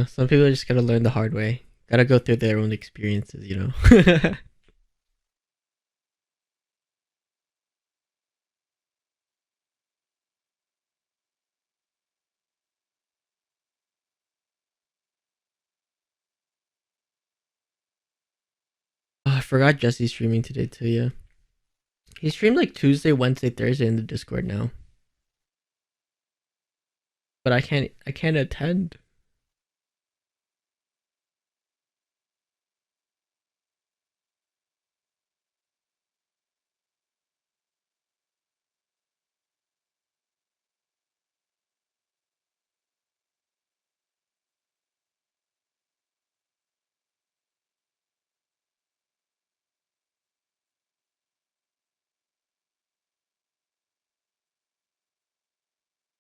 Some people just gotta learn the hard way. Gotta go through their own experiences, you know. Oh, I forgot Jesse's streaming today too. Yeah, he streamed like Tuesday, Wednesday, Thursday in the Discord now, but I can't attend.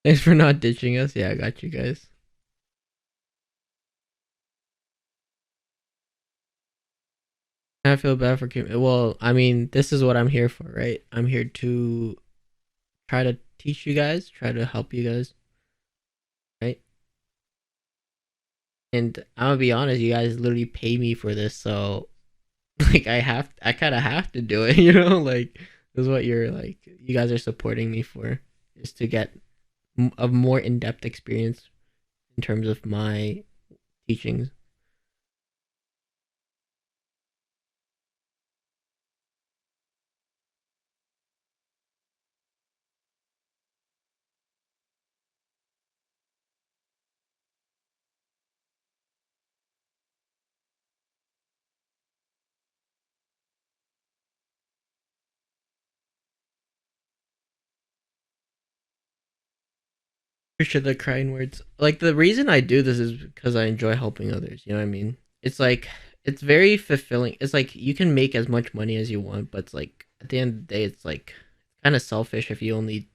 Thanks for not ditching us. Yeah, I got you guys. I feel bad for Kim. Well, I mean, this is what I'm here for, right? I'm here to try to teach you guys, try to help you guys, right? And I'm gonna be honest, you guys literally pay me for this, so like I kind of have to do it, you know? Like this is what you're like. You guys are supporting me for, is to get a more in-depth experience in terms of my teachings. Appreciate the kind words. Like the reason I do this is because I enjoy helping others. You know what I mean? It's like it's very fulfilling. It's like you can make as much money as you want, but it's like at the end of the day, it's like kind of selfish if you only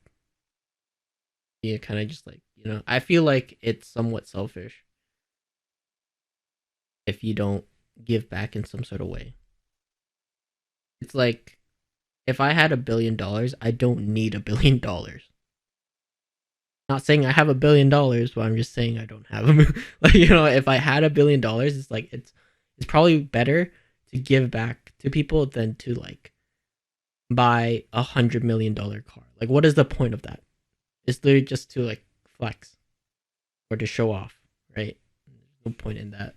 you kind of just like I feel like it's somewhat selfish if you don't give back in some sort of way. It's like if I had $1 billion, I don't need $1 billion. Not saying I have $1 billion, but I'm just saying I don't have them. Like if I had $1 billion, it's like it's probably better to give back to people than to like buy $100 million car. Like, what is the point of that? It's literally just to like flex or to show off, right? No point in that.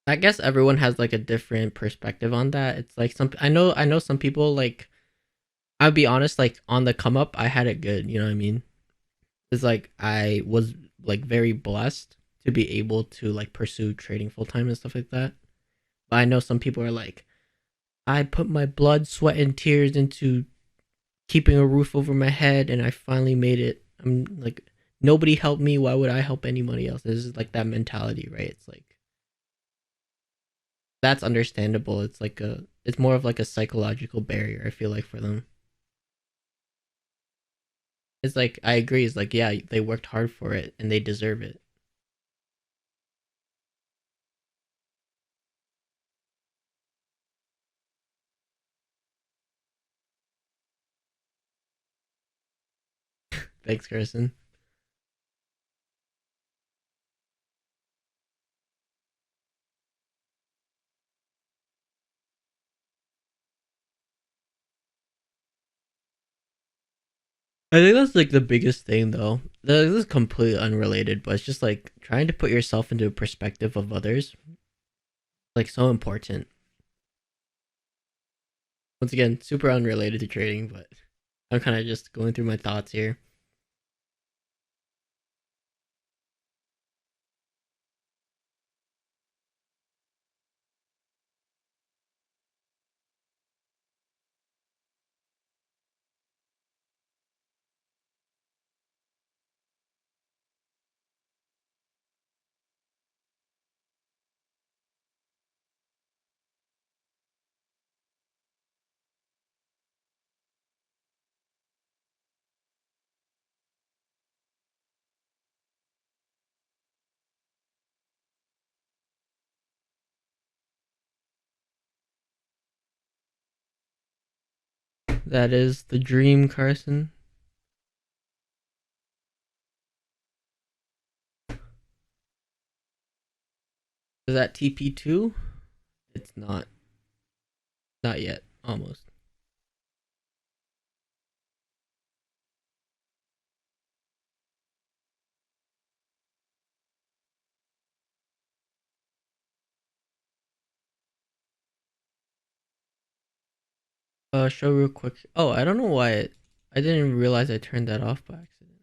I guess everyone has like a different perspective on that. It's like I know some people like I'll be honest, like on the come up, I had it good. You know what I mean? It's like I was like very blessed to be able to like pursue trading full time and stuff like that. But I know some people are like, I put my blood, sweat, and tears into keeping a roof over my head, and I finally made it. I'm like, nobody helped me. Why would I help anybody else? This is like that mentality, right? It's like that's understandable. It's more of like a psychological barrier. I feel like for them, it's like I agree. It's like yeah, they worked hard for it and they deserve it. Thanks, Carson. I think that's like the biggest thing though. This is completely unrelated, but it's just like trying to put yourself into a perspective of others, like so important. Once again, super unrelated to trading, but I'm kind of just going through my thoughts here. That is the dream, Carson. Is that TP2? It's not. Not yet. Almost. Show real quick. Oh, I don't know why I didn't realize I turned that off by accident.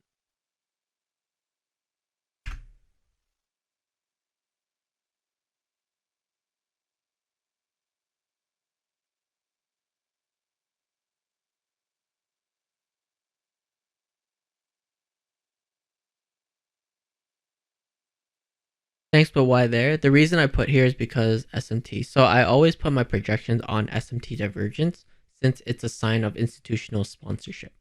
Thanks, but why there? The reason I put here is because SMT. So I always put my projections on SMT divergence since it's a sign of institutional sponsorship.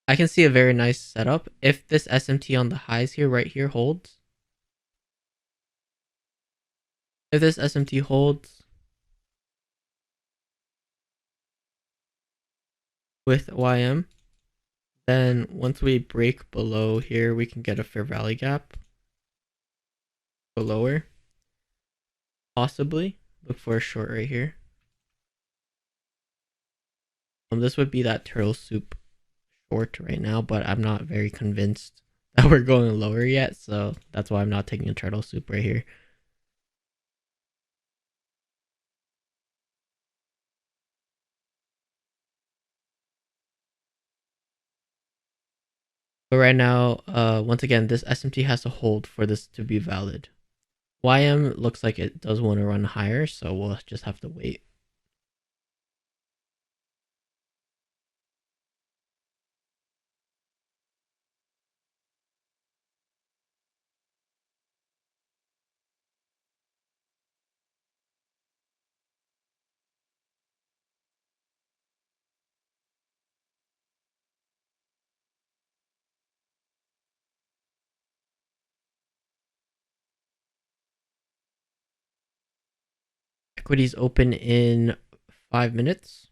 I can see a very nice setup. If this SMT on the highs here, right here, holds. If this SMT holds with YM, then once we break below here, we can get a fair value gap. Go lower. Possibly. Look for a short right here. This would be that turtle soup short right now, but I'm not very convinced that we're going lower yet, so that's why I'm not taking a turtle soup right here. But right now, once again, this SMT has to hold for this to be valid. YM looks like it does want to run higher, so we'll just have to wait. Equities open in 5 minutes.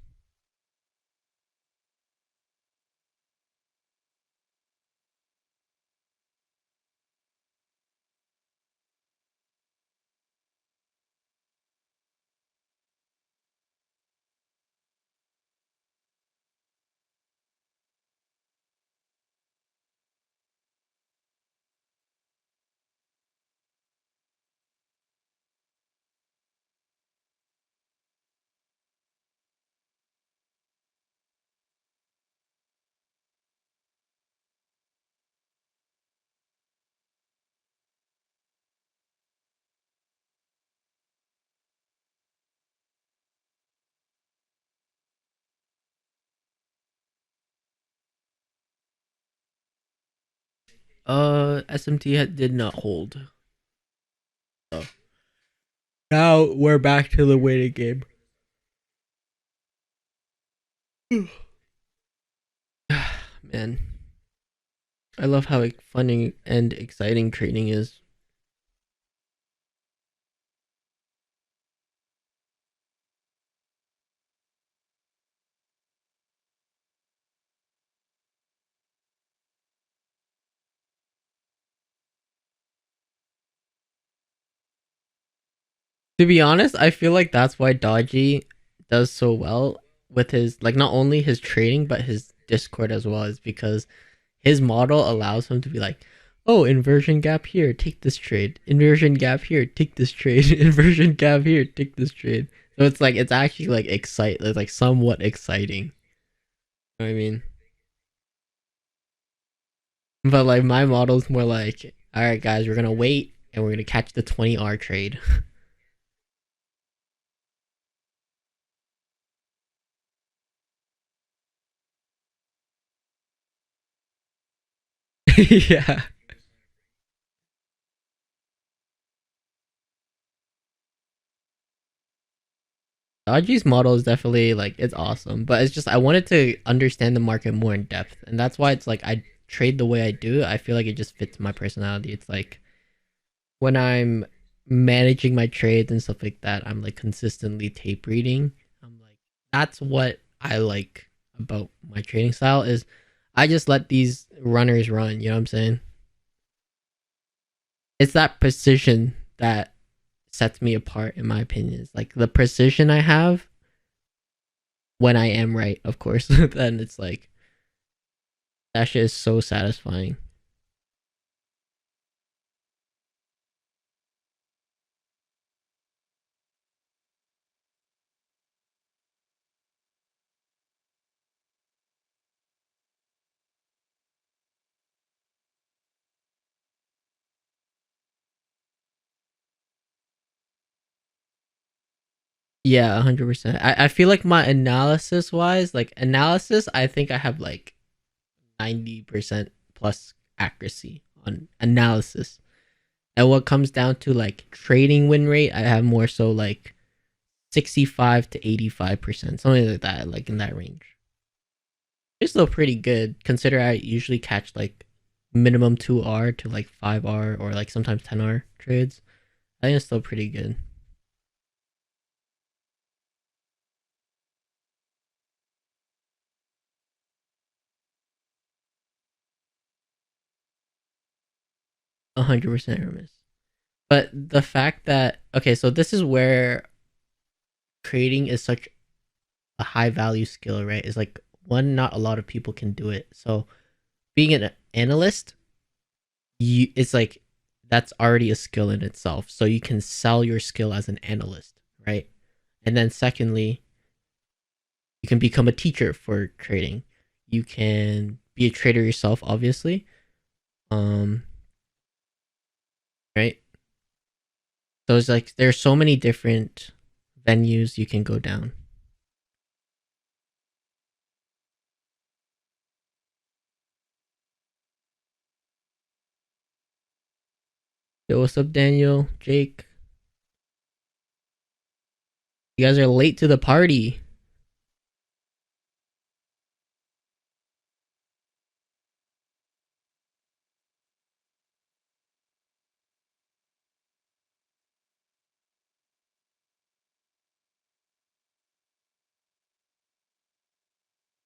SMT did not hold. So now we're back to the waiting game. Man, I love how fun and exciting trading is. To be honest, I feel like that's why Dodgy does so well with his, like, not only his trading but his Discord as well, is because his model allows him to be like, oh, inversion gap here, take this trade. Inversion gap here, take this trade. Inversion gap here, take this trade. So it's like, it's actually like it's like somewhat exciting. You know what I mean? But like my model's more like, all right, guys, we're gonna wait and we're gonna catch the 20R trade. Yeah. Dodgy's model is definitely like, it's awesome, but it's just I wanted to understand the market more in depth, and that's why it's like I trade the way I do. I feel like it just fits my personality. It's like when I'm managing my trades and stuff like that, I'm like consistently tape reading. I'm like, that's what I like about my trading style is I just let these runners run. You know what I'm saying? It's that precision that sets me apart, in my opinion. It's like the precision I have when I am right, of course. Then it's like that shit is so satisfying. Yeah, 100%. I feel like my analysis wise, like analysis, I think I have like 90% plus accuracy on analysis. And what comes down to like trading win rate, I have more so like 65 to 85%, something like that, like in that range. It's still pretty good. Consider I usually catch like minimum 2R to like 5R or like sometimes 10R trades. I think it's still pretty good. A 100% remiss. But the fact that okay, so this is where trading is such a high value skill, right? Is like one, not a lot of people can do it. So being an analyst, it's like that's already a skill in itself. So you can sell your skill as an analyst, right? And then secondly, you can become a teacher for trading. You can be a trader yourself, obviously. Um, right? So it's like there's so many different venues you can go down. Yo, what's up, Daniel? Jake? You guys are late to the party.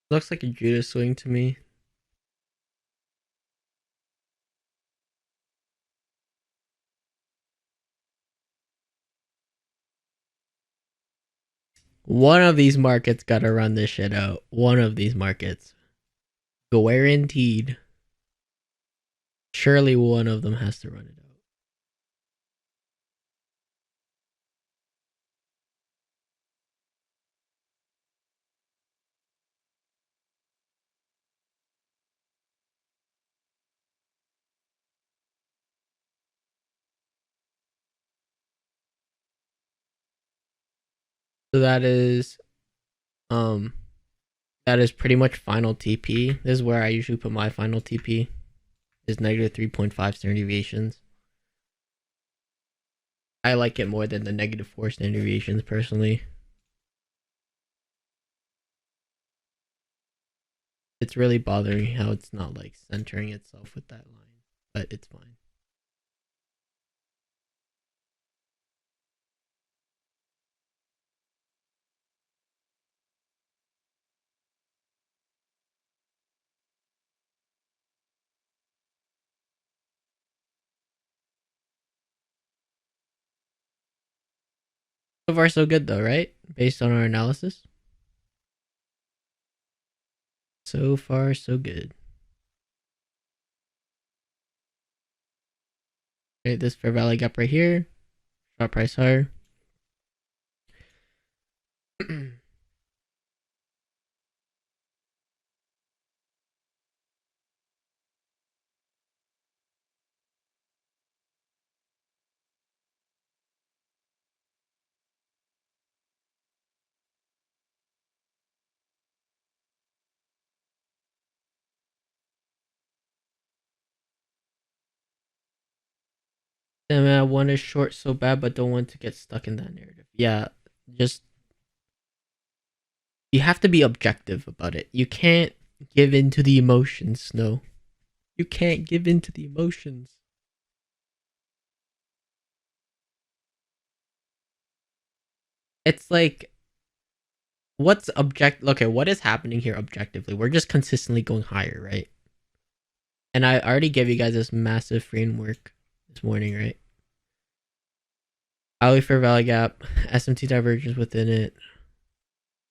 Looks like a Judas swing to me. One of these markets gotta run this shit out. One of these markets. Guaranteed. Surely one of them has to run it out. So um that is pretty much final TP. This is where I usually put my final TP. Is negative 3.5 standard deviations. I like it more than the negative 4 standard deviations personally. It's really bothering how it's not like centering itself with that line, but it's fine. So far, so good though, right? Based on our analysis. So far, so good. Okay, this fair value gap right here. Short price higher. Damn man, I want to short so bad, but don't want to get stuck in that narrative. Yeah, just you have to be objective about it. You can't give in to the emotions. No, you can't give in to the emotions. It's like what's object. Okay, what is happening here objectively? We're just consistently going higher, right? And I already gave you guys this massive framework this morning, right? Hourly fair value gap, SMT divergence within it,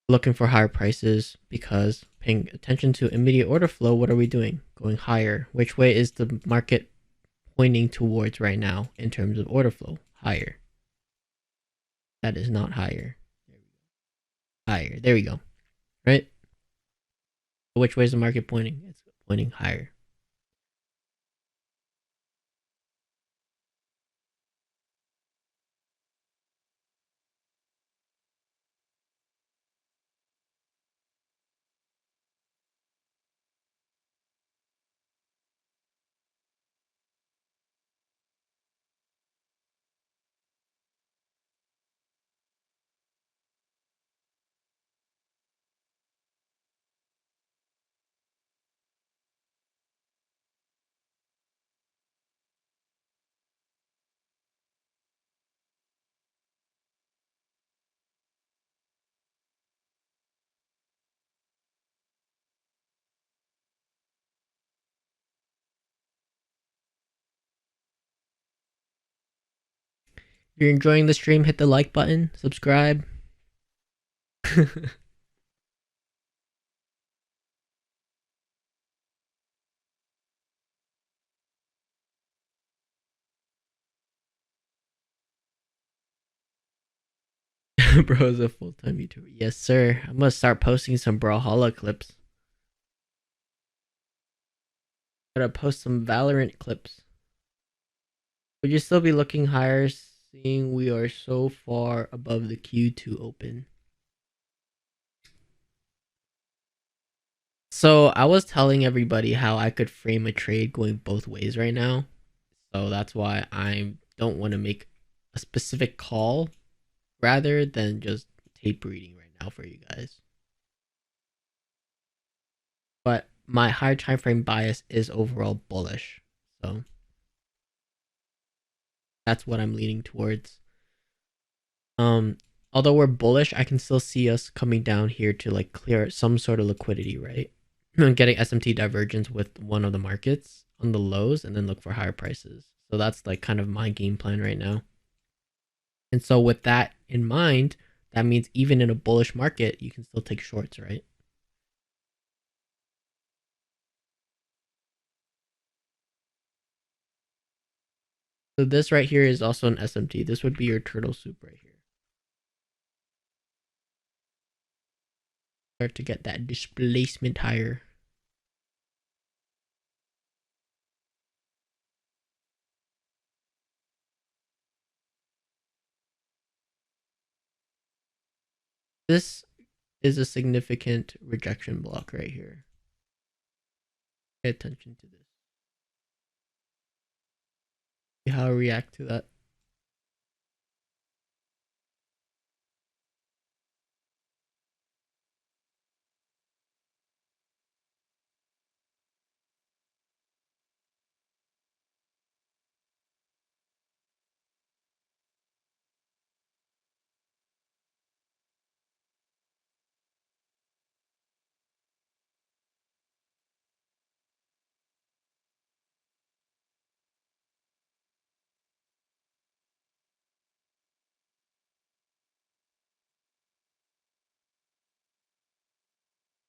looking for higher prices because paying attention to immediate order flow. What are we doing? Going higher. Which way is the market pointing towards right now in terms of order flow? Higher. That is not higher. Higher. There we go. Right? Which way is the market pointing? It's pointing higher. If you're enjoying the stream, hit the like button, subscribe. Bro is a full-time YouTuber. Yes, sir. I'm gonna start posting some Brawlhalla clips. Gotta post some Valorant clips. Would you still be looking higher seeing we are so far above the queue to open? So I was telling everybody how I could frame a trade going both ways right now. So that's why I don't want to make a specific call rather than just tape reading right now for you guys. But my higher time frame bias is overall bullish. So that's what I'm leaning towards. Um Although we're bullish, I can still see us coming down here to like clear some sort of liquidity, right? Getting SMT divergence with one of the markets on the lows and then look for higher prices. So that's like kind of my game plan right now. And so with that in mind, that means even in a bullish market, you can still take shorts, right? So this right here is also an SMT. This would be your turtle soup right here. Start to get that displacement higher. This is a significant rejection block right here. Pay attention to this. See how I react to that.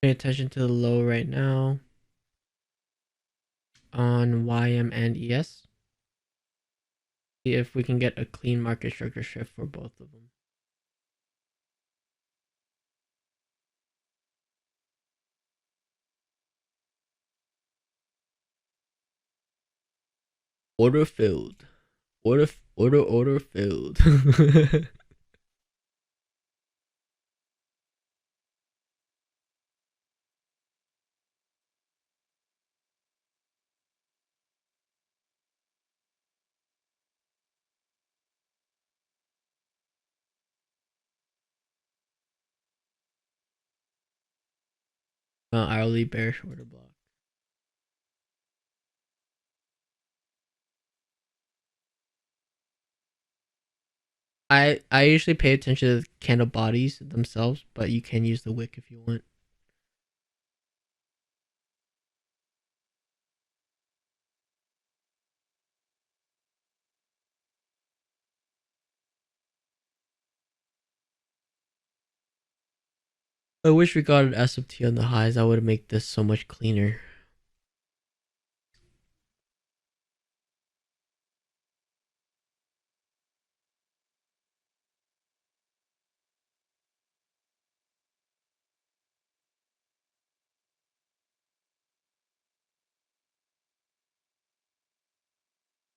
Pay attention to the low right now on YM and ES. See if we can get a clean market structure shift for both of them. Order filled. Order filled. Hourly bearish order block. I usually pay attention to the candle bodies themselves, but you can use the wick if you want. I wish we got an SFT on the highs. That would make this so much cleaner.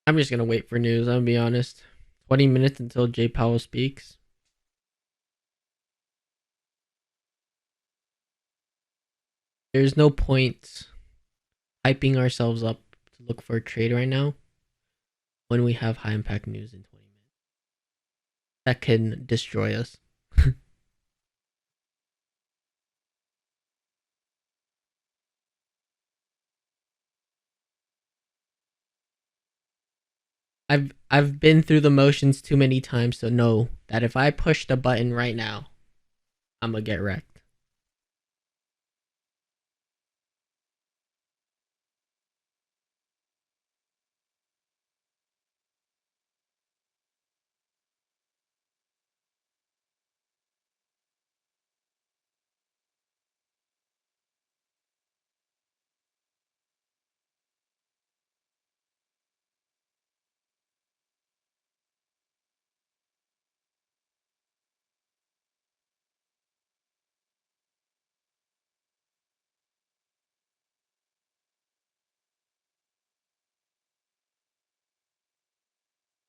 I'm just gonna wait for news. I'm gonna be honest. 20 minutes until Jay Powell speaks. There's no point hyping ourselves up to look for a trade right now when we have high impact news in 20 minutes. That can destroy us. I've been through the motions too many times to know that if I push the button right now, I'm gonna get wrecked.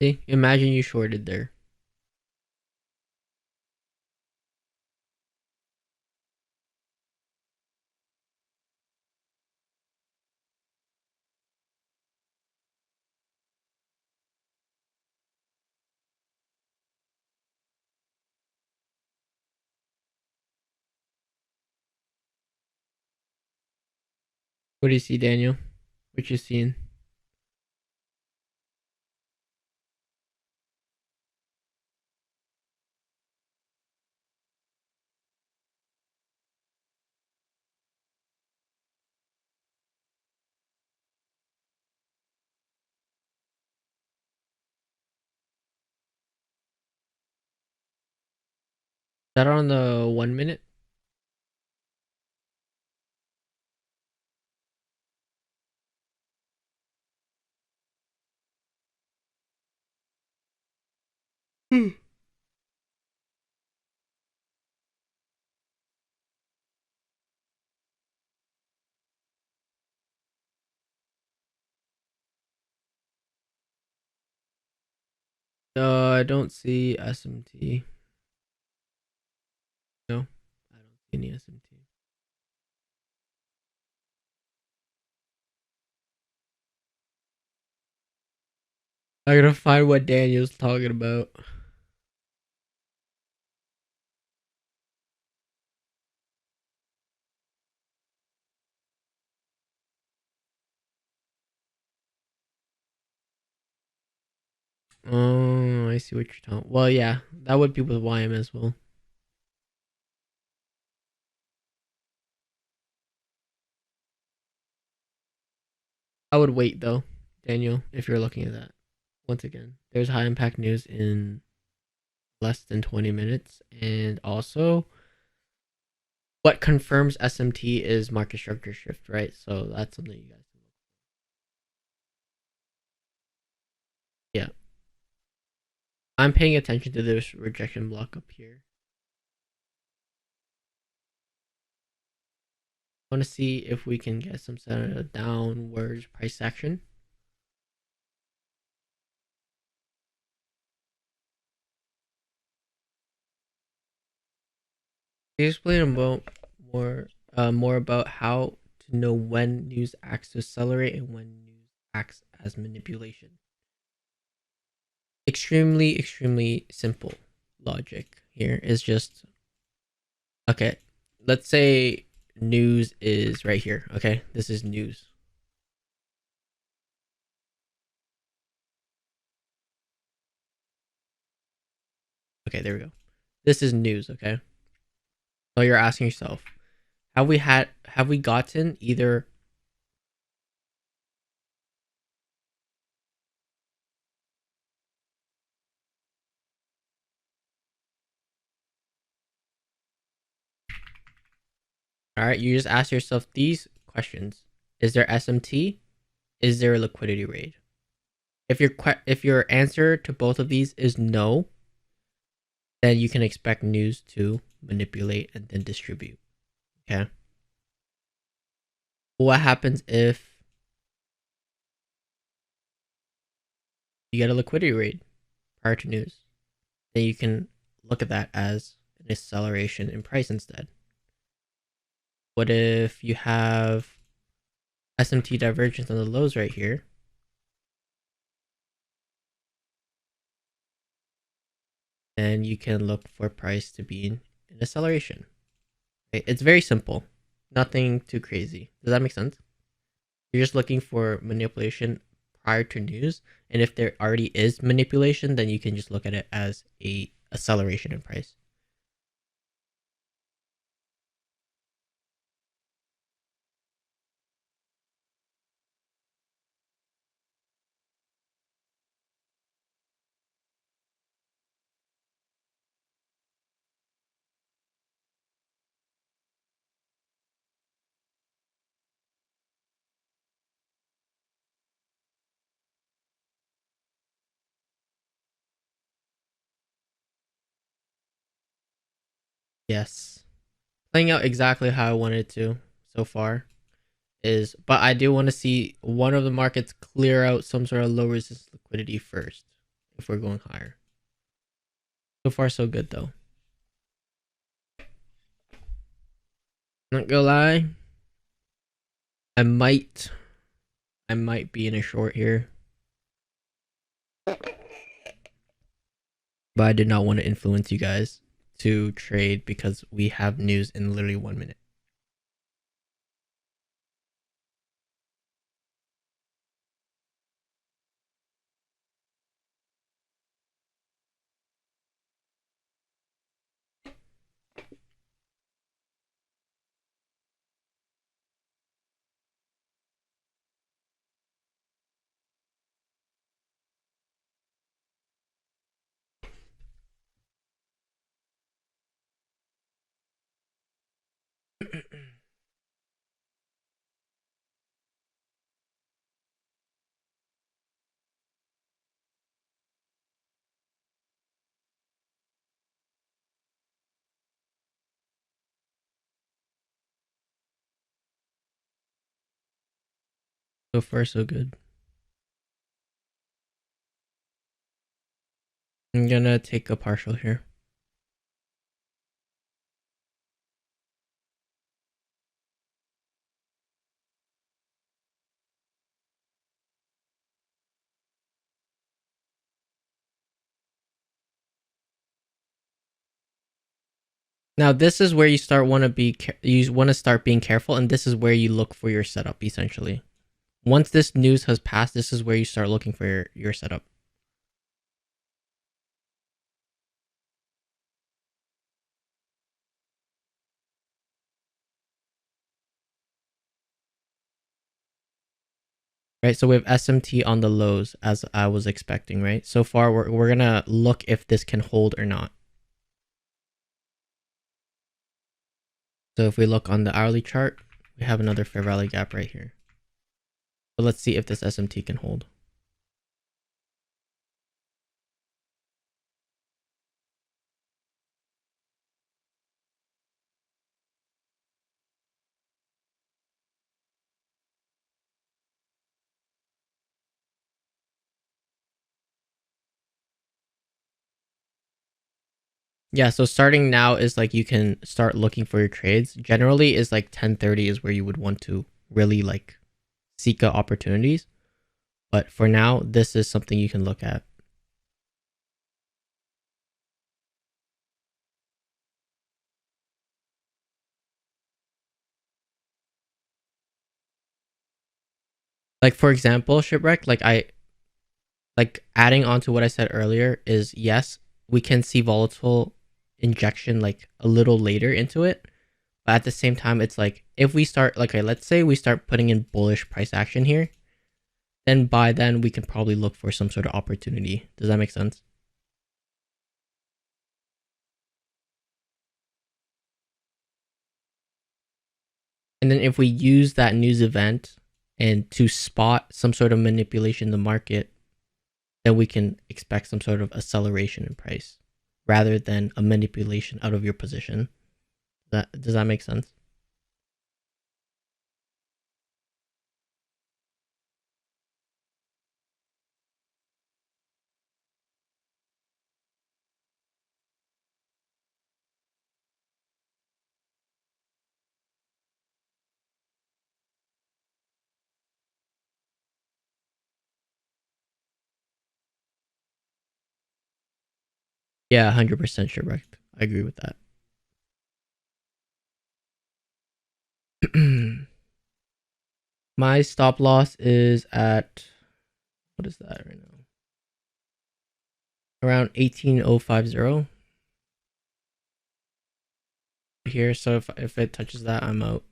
See, imagine you shorted there. What do you see, Daniel? What you seeing? Is that on the 1 minute? I don't see SMT. No, I don't see any SMT. I gotta find what Daniel's talking about. Oh, I see what you're talking. Well, yeah, that would be with YM as well. I would wait though, Daniel, if you're looking at that. Once again, there's high impact news in less than 20 minutes, and also what confirms SMT is market structure shift, right? So that's something you guys can look. Yeah, I'm paying attention to this rejection block up here. I want to see if we can get some sort of downwards price action. Can you explain about more about how to know when news acts to accelerate and when news acts as manipulation? Extremely simple logic here is just okay. Let's say news is right here. Okay, this is news. Okay, there we go. This is news. Okay, so you're asking yourself, have we gotten either. All right, you just ask yourself these questions: Is there SMT? Is there a liquidity raid? If your answer to both of these is no, then you can expect news to manipulate and then distribute. Okay. What happens if you get a liquidity raid prior to news? Then you can look at that as an acceleration in price instead. What if you have SMT divergence on the lows right here? Then you can look for price to be in acceleration. Okay? It's very simple. Nothing too crazy. Does that make sense? You're just looking for manipulation prior to news, and if there already is manipulation, then you can just look at it as a acceleration in price. Yes, playing out exactly how I wanted to so far is, but I do want to see one of the markets clear out some sort of low resistance liquidity first. if we're going higher. So far, so good though. Not gonna lie, I might be in a short here, but I did not want to influence you guys to trade because we have news in literally 1 minute. So far, so good. I'm gonna take a partial here. Now this is where you start want to be you want to start being careful, and this is where you look for your setup essentially. Once this news has passed, this is where you start looking for your setup. Right, so we have SMT on the lows as I was expecting, right? So far we're gonna look if this can hold or not. So if we look on the hourly chart, we have another fair value gap right here. So let's see if this SMT can hold. Yeah, so starting now is like you can start looking for your trades. Generally is like 10:30 is where you would want to really like seek out opportunities. But for now, this is something you can look at. Like for example, shipwreck, like adding on to what I said earlier is yes, we can see volatile injection like a little later into it. But at the same time, it's like if we start like okay, let's say we start putting in bullish price action here, then by then we can probably look for some sort of opportunity. Does that make sense? And then if we use that news event and to spot some sort of manipulation in the market, then we can expect some sort of acceleration in price rather than a manipulation out of your position. Does that make sense? Yeah, 100% sure, right. I agree with that. My stop loss is at what is that right now? Around 18050 here. So if it touches that, I'm out.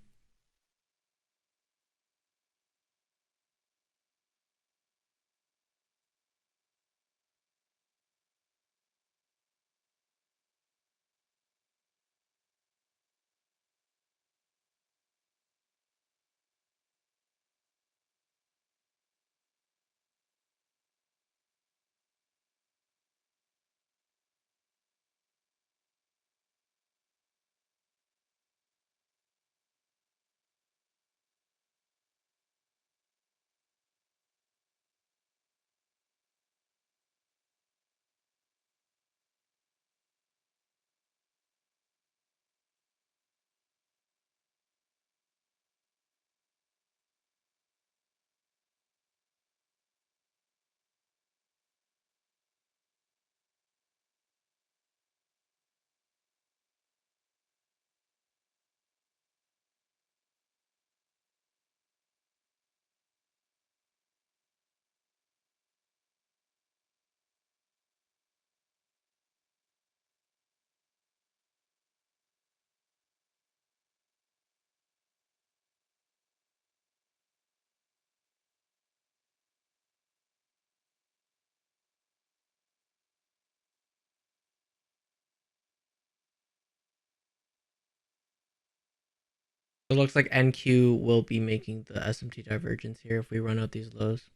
It looks like NQ will be making the SMT divergence here if we run out these lows.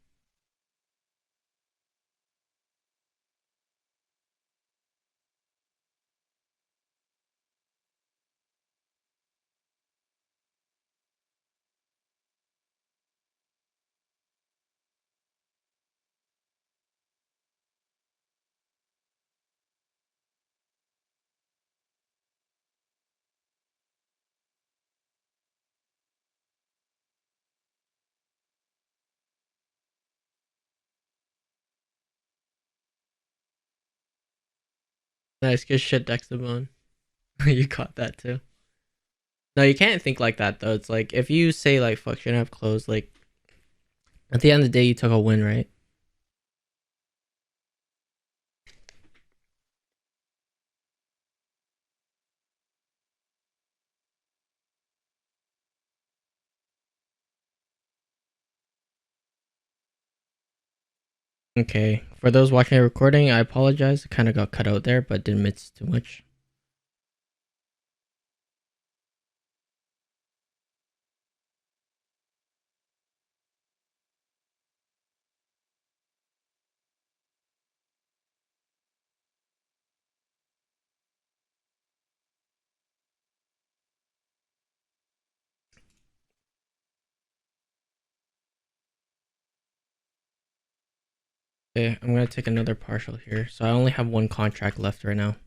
Nice, good shit, Dexabone. You caught that too. No, you can't think like that though. It's like if you say like fuck shouldn't have closed, like at the end of the day you took a win, right? Okay. For those watching the recording, I apologize. It kinda got cut out there, but didn't miss too much. Okay, I'm gonna take another partial here. So I only have one contract left right now.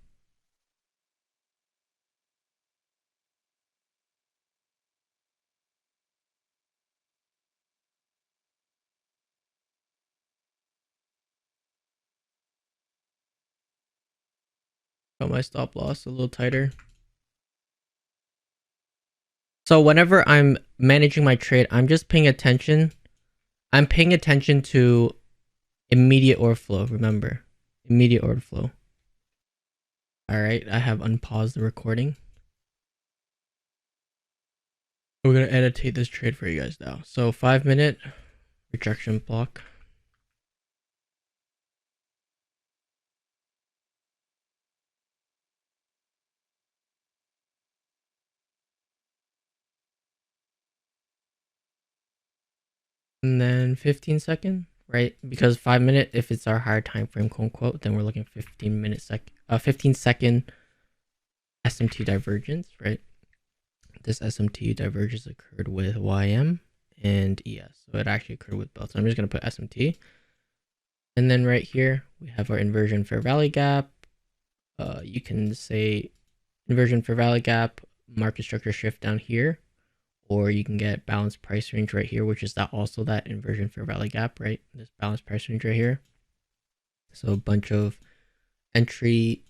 Got my stop loss a little tighter. So whenever I'm managing my trade, I'm just paying attention. I'm paying attention to immediate order flow. Remember, immediate order flow. All right, I have unpaused the recording. We're gonna annotate this trade for you guys now. So 5-minute rejection block. And then 15-second, right? Because 5-minute, if it's our higher time frame, quote unquote, then we're looking 15-second SMT divergence, right? This SMT divergence occurred with YM and ES. So it actually occurred with both. So I'm just gonna put SMT. And then right here, we have our inversion fair value gap. You can say inversion fair value gap, market structure shift down here, or you can get balanced price range right here, which is that also that inversion fair value gap, right? This balanced price range right here. So a bunch of entry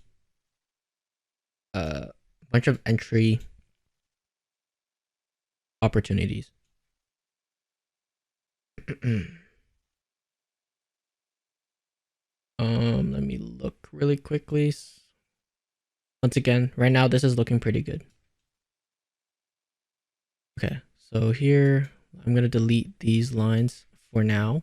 opportunities. Let me look really quickly. Once again, right now this is looking pretty good. Okay, so here I'm gonna delete these lines for now.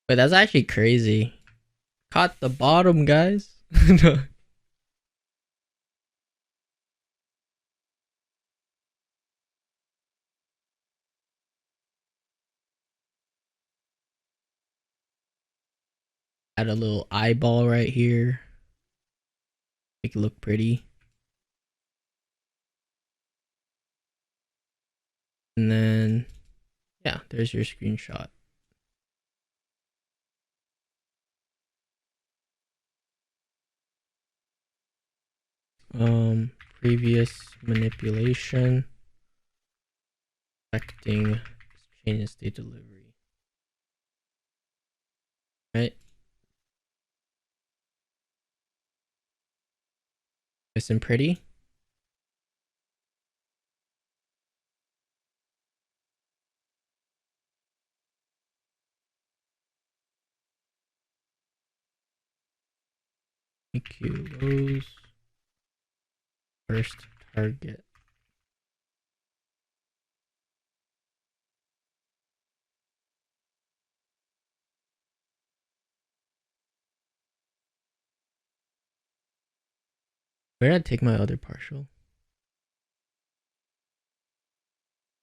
But that's actually crazy. Caught the bottom, guys. No. Add a little eyeball right here. Make it look pretty. And then, yeah, there's your screenshot. Previous manipulation affecting chain and state delivery. Right? Nice and pretty. EQ lows. First target. Where did I take my other partial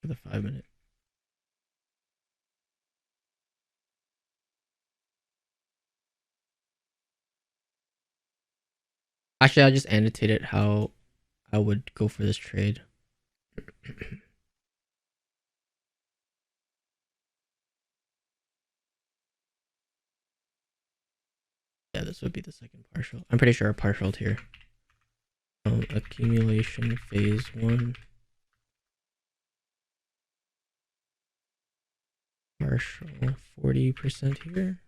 for the 5 minute? Actually, I just annotated how I would go for this trade. Yeah, this would be the second partial. I'm pretty sure I partialed here. Accumulation phase 1. Partial 40% here.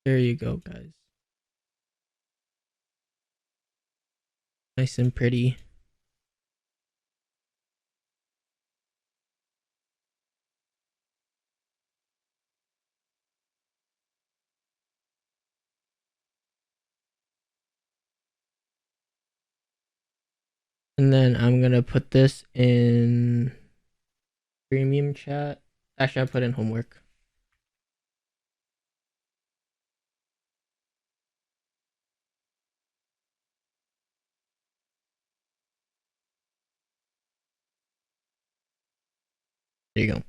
There you go, guys. Nice and pretty. And then I'm gonna put this in premium chat. Actually, I put in homework. There you go.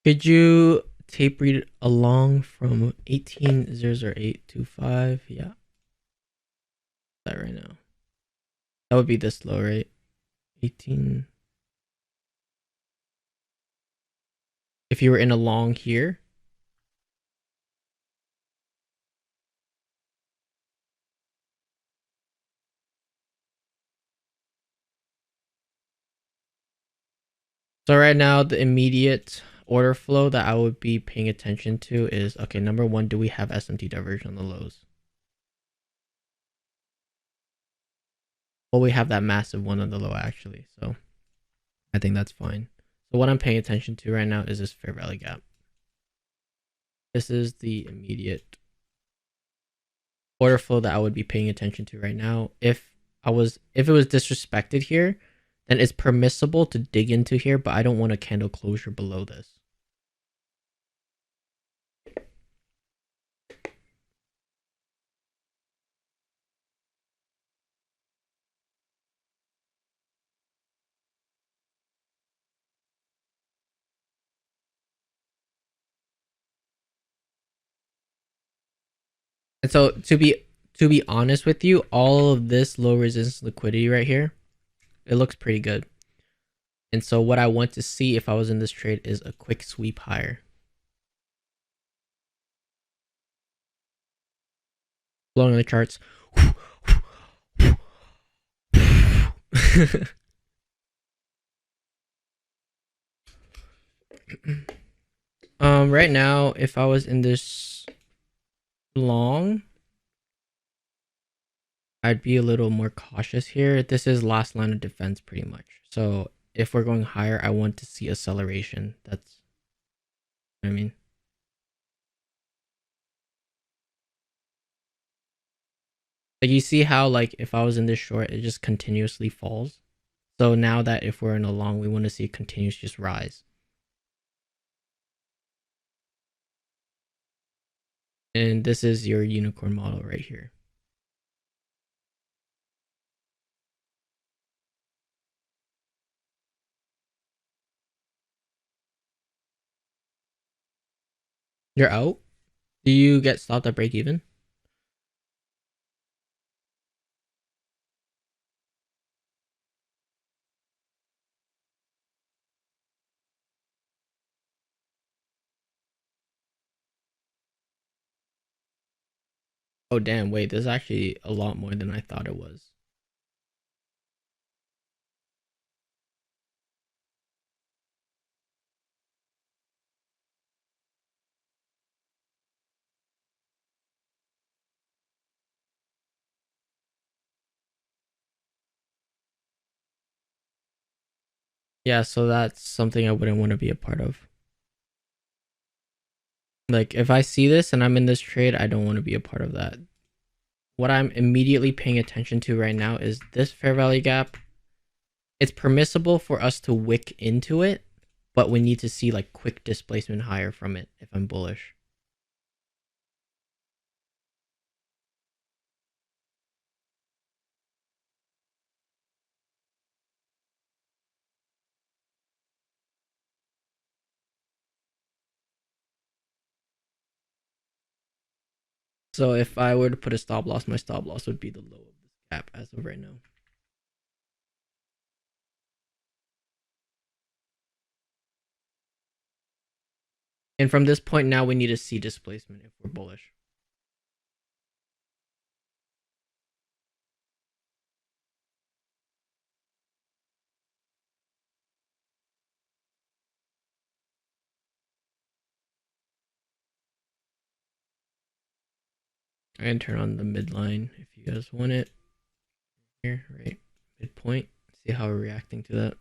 Could you tape read along from 18008 to 5? Yeah, that right now. That would be this low, right? 18. If you were in a long here. So right now, the immediate order flow that I would be paying attention to is, okay, number one, do we have SMT diversion on the lows? Well, we have that massive one on the low actually, so I think that's fine. So what I'm paying attention to right now is this fair value gap. This is the immediate order flow that I would be paying attention to right now. If it was disrespected here, then it's permissible to dig into here, but I don't want a candle closure below this. And so to be honest with you, all of this low resistance liquidity right here, it looks pretty good. And so what I want to see if I was in this trade is a quick sweep higher. Blowing on the charts. Right now, if I was in this long, I'd be a little more cautious here. This is last line of defense pretty much. So if we're going higher, I want to see acceleration. That's what I mean. Like you see how like if I was in this short, it just continuously falls. So now that if we're in a long, we want to see it continues just rise. And this is your unicorn model right here. You're out. Do you get stopped at break even? Oh damn, wait, this is actually a lot more than I thought it was. Yeah, so that's something I wouldn't want to be a part of. Like if I see this and I'm in this trade, I don't want to be a part of that. What I'm immediately paying attention to right now is this fair value gap. It's permissible for us to wick into it, but we need to see like quick displacement higher from it if I'm bullish. So if I were to put a stop loss, my stop loss would be the low of this gap as of right now. And from this point now, we need to see displacement if we're bullish. I can turn on the midline if you guys want it. Here, right? Midpoint. See how we're reacting to that.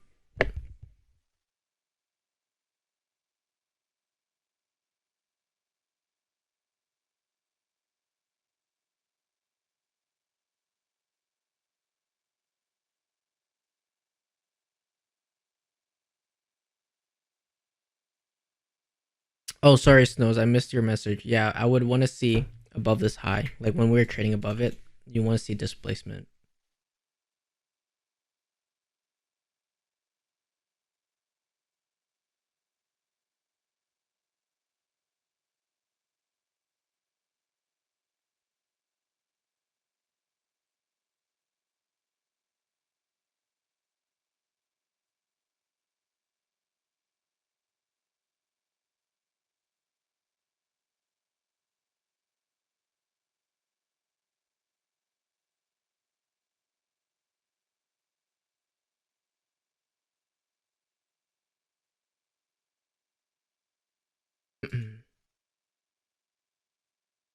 Oh, sorry, Snows. I missed your message. Yeah, I would want to see above this high. Like when we were trading above it, you want to see displacement.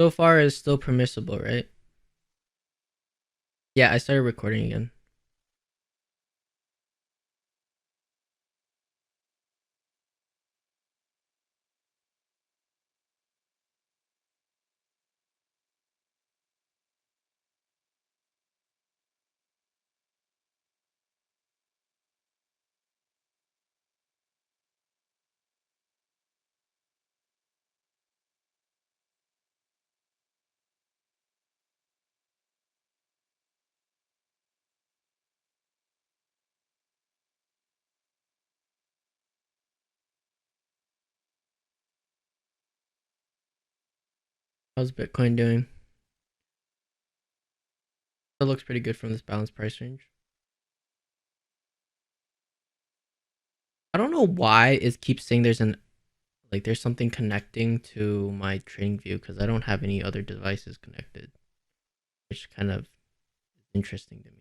So far, it's still permissible, right? Yeah, I started recording again. How's Bitcoin doing? It looks pretty good from this balanced price range. I don't know why it keeps saying there's something connecting to my trading view because I don't have any other devices connected, which kind of is interesting to me.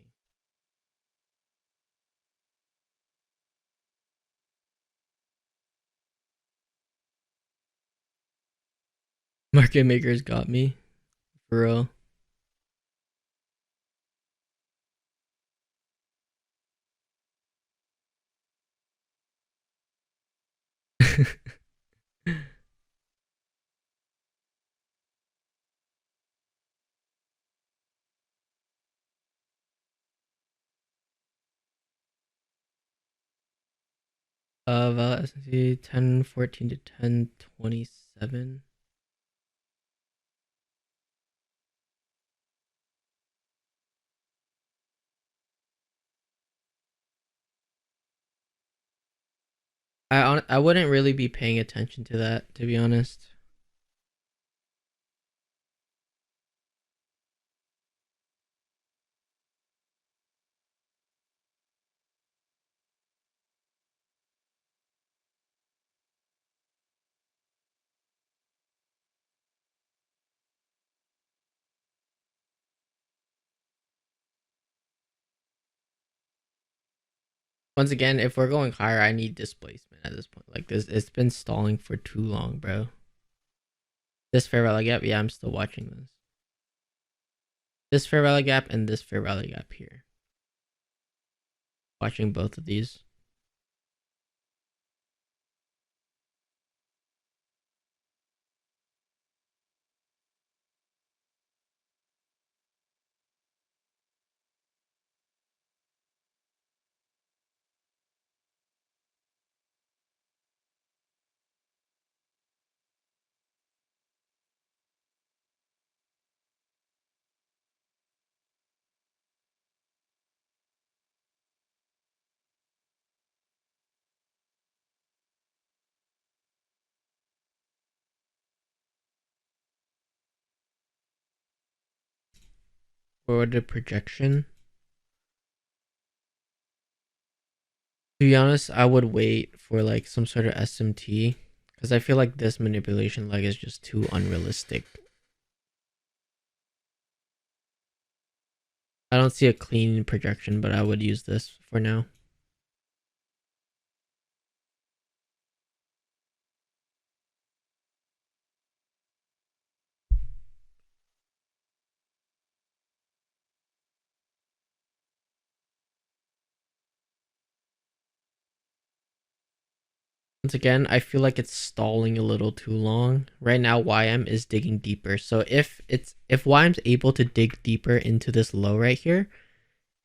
Market makers got me for real. S&P 1014 to 1027. I wouldn't really be paying attention to that, to be honest. Once again, if we're going higher, I need displacement at this point. Like this, it's been stalling for too long, bro. This fair value gap, yeah, I'm still watching this. This fair value gap and this fair value gap here. Watching both of these. For the projection, to be honest, I would wait for like some sort of SMT because I feel like this manipulation leg is just too unrealistic. I don't see a clean projection, but I would use this for now. Once again, I feel like it's stalling a little too long. Right now, YM is digging deeper. So if YM's able to dig deeper into this low right here,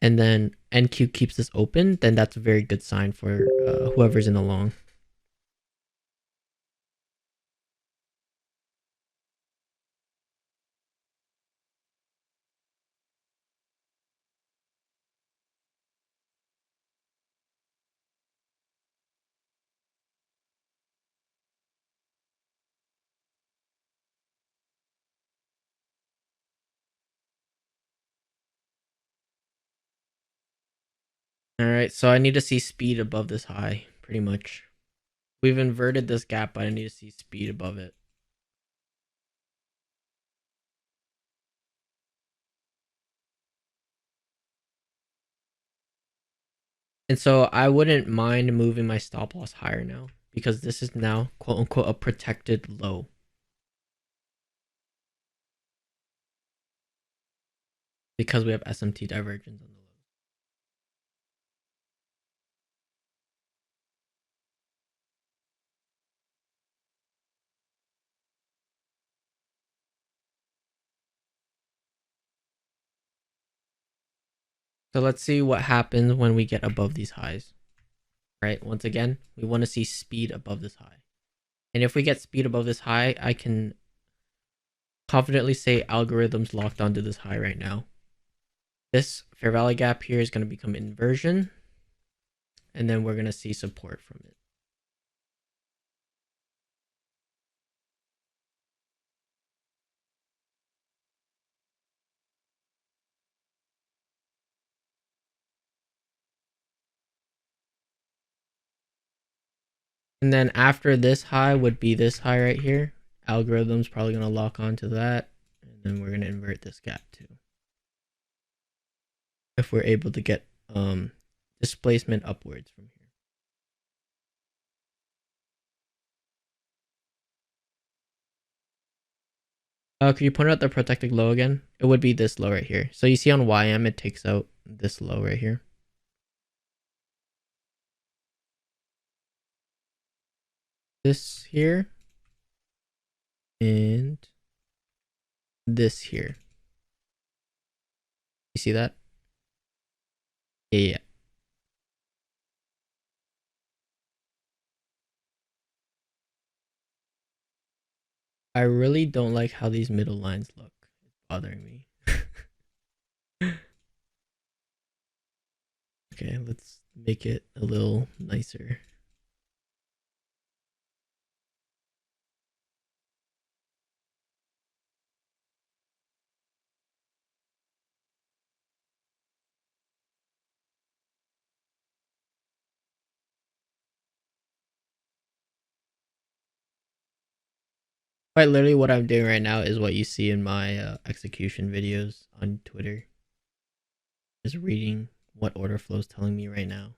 and then NQ keeps this open, then that's a very good sign for whoever's in the long. All right, so I need to see speed above this high, pretty much. We've inverted this gap, but I need to see speed above it. And so I wouldn't mind moving my stop loss higher now because this is now quote unquote a protected low. Because we have SMT divergence on the low. So let's see what happens when we get above these highs. Right? Once again, we want to see speed above this high. And if we get speed above this high, I can confidently say algorithm's locked onto this high right now. This fair value gap here is going to become inversion. And then we're going to see support from it. And then after this high would be this high right here. Algorithm's probably going to lock onto that. And then we're going to invert this gap too. If we're able to get displacement upwards from here. Could you point out the protected low again? It would be this low right here. So you see on YM, it takes out this low right here. This here. And this here. You see that? Yeah. I really don't like how these middle lines look. It's bothering me. Okay, let's make it a little nicer. Quite literally what I'm doing right now is what you see in my execution videos on Twitter. Just reading what order flow is telling me right now.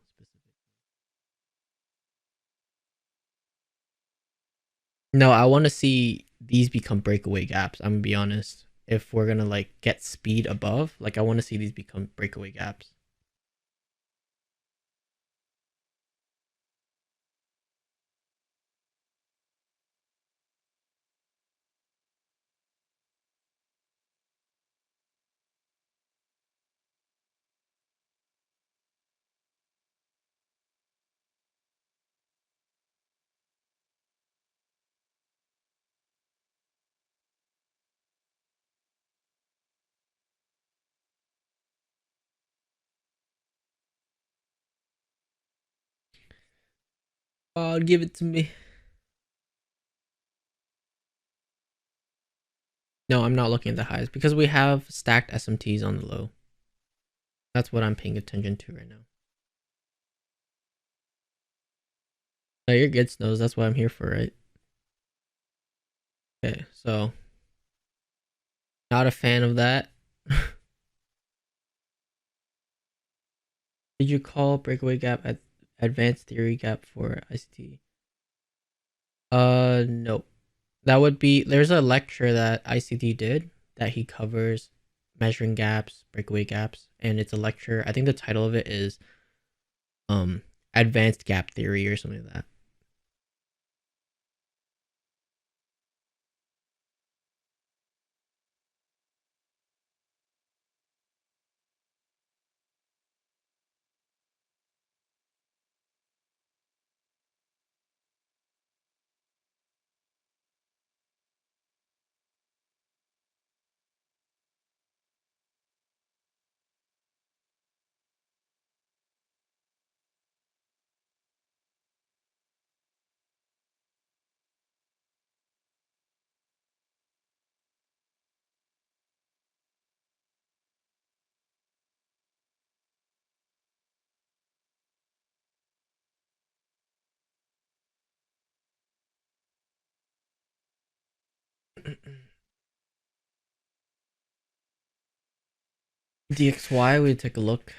No, I want to see these become breakaway gaps. I'm gonna be honest. If we're gonna like get speed above, like I want to see these become breakaway gaps. Oh, give it to me. No, I'm not looking at the highs because we have stacked SMTs on the low. That's what I'm paying attention to right now. No, you're good, Snows. That's what I'm here for, right? Okay, so not a fan of that. Did you call breakaway gap at advanced theory gap for ICT? No. That would be there's a lecture that ICT did that he covers measuring gaps, breakaway gaps, and it's a lecture. I think the title of it is um advanced gap theory or something like that. DXY, we take a look.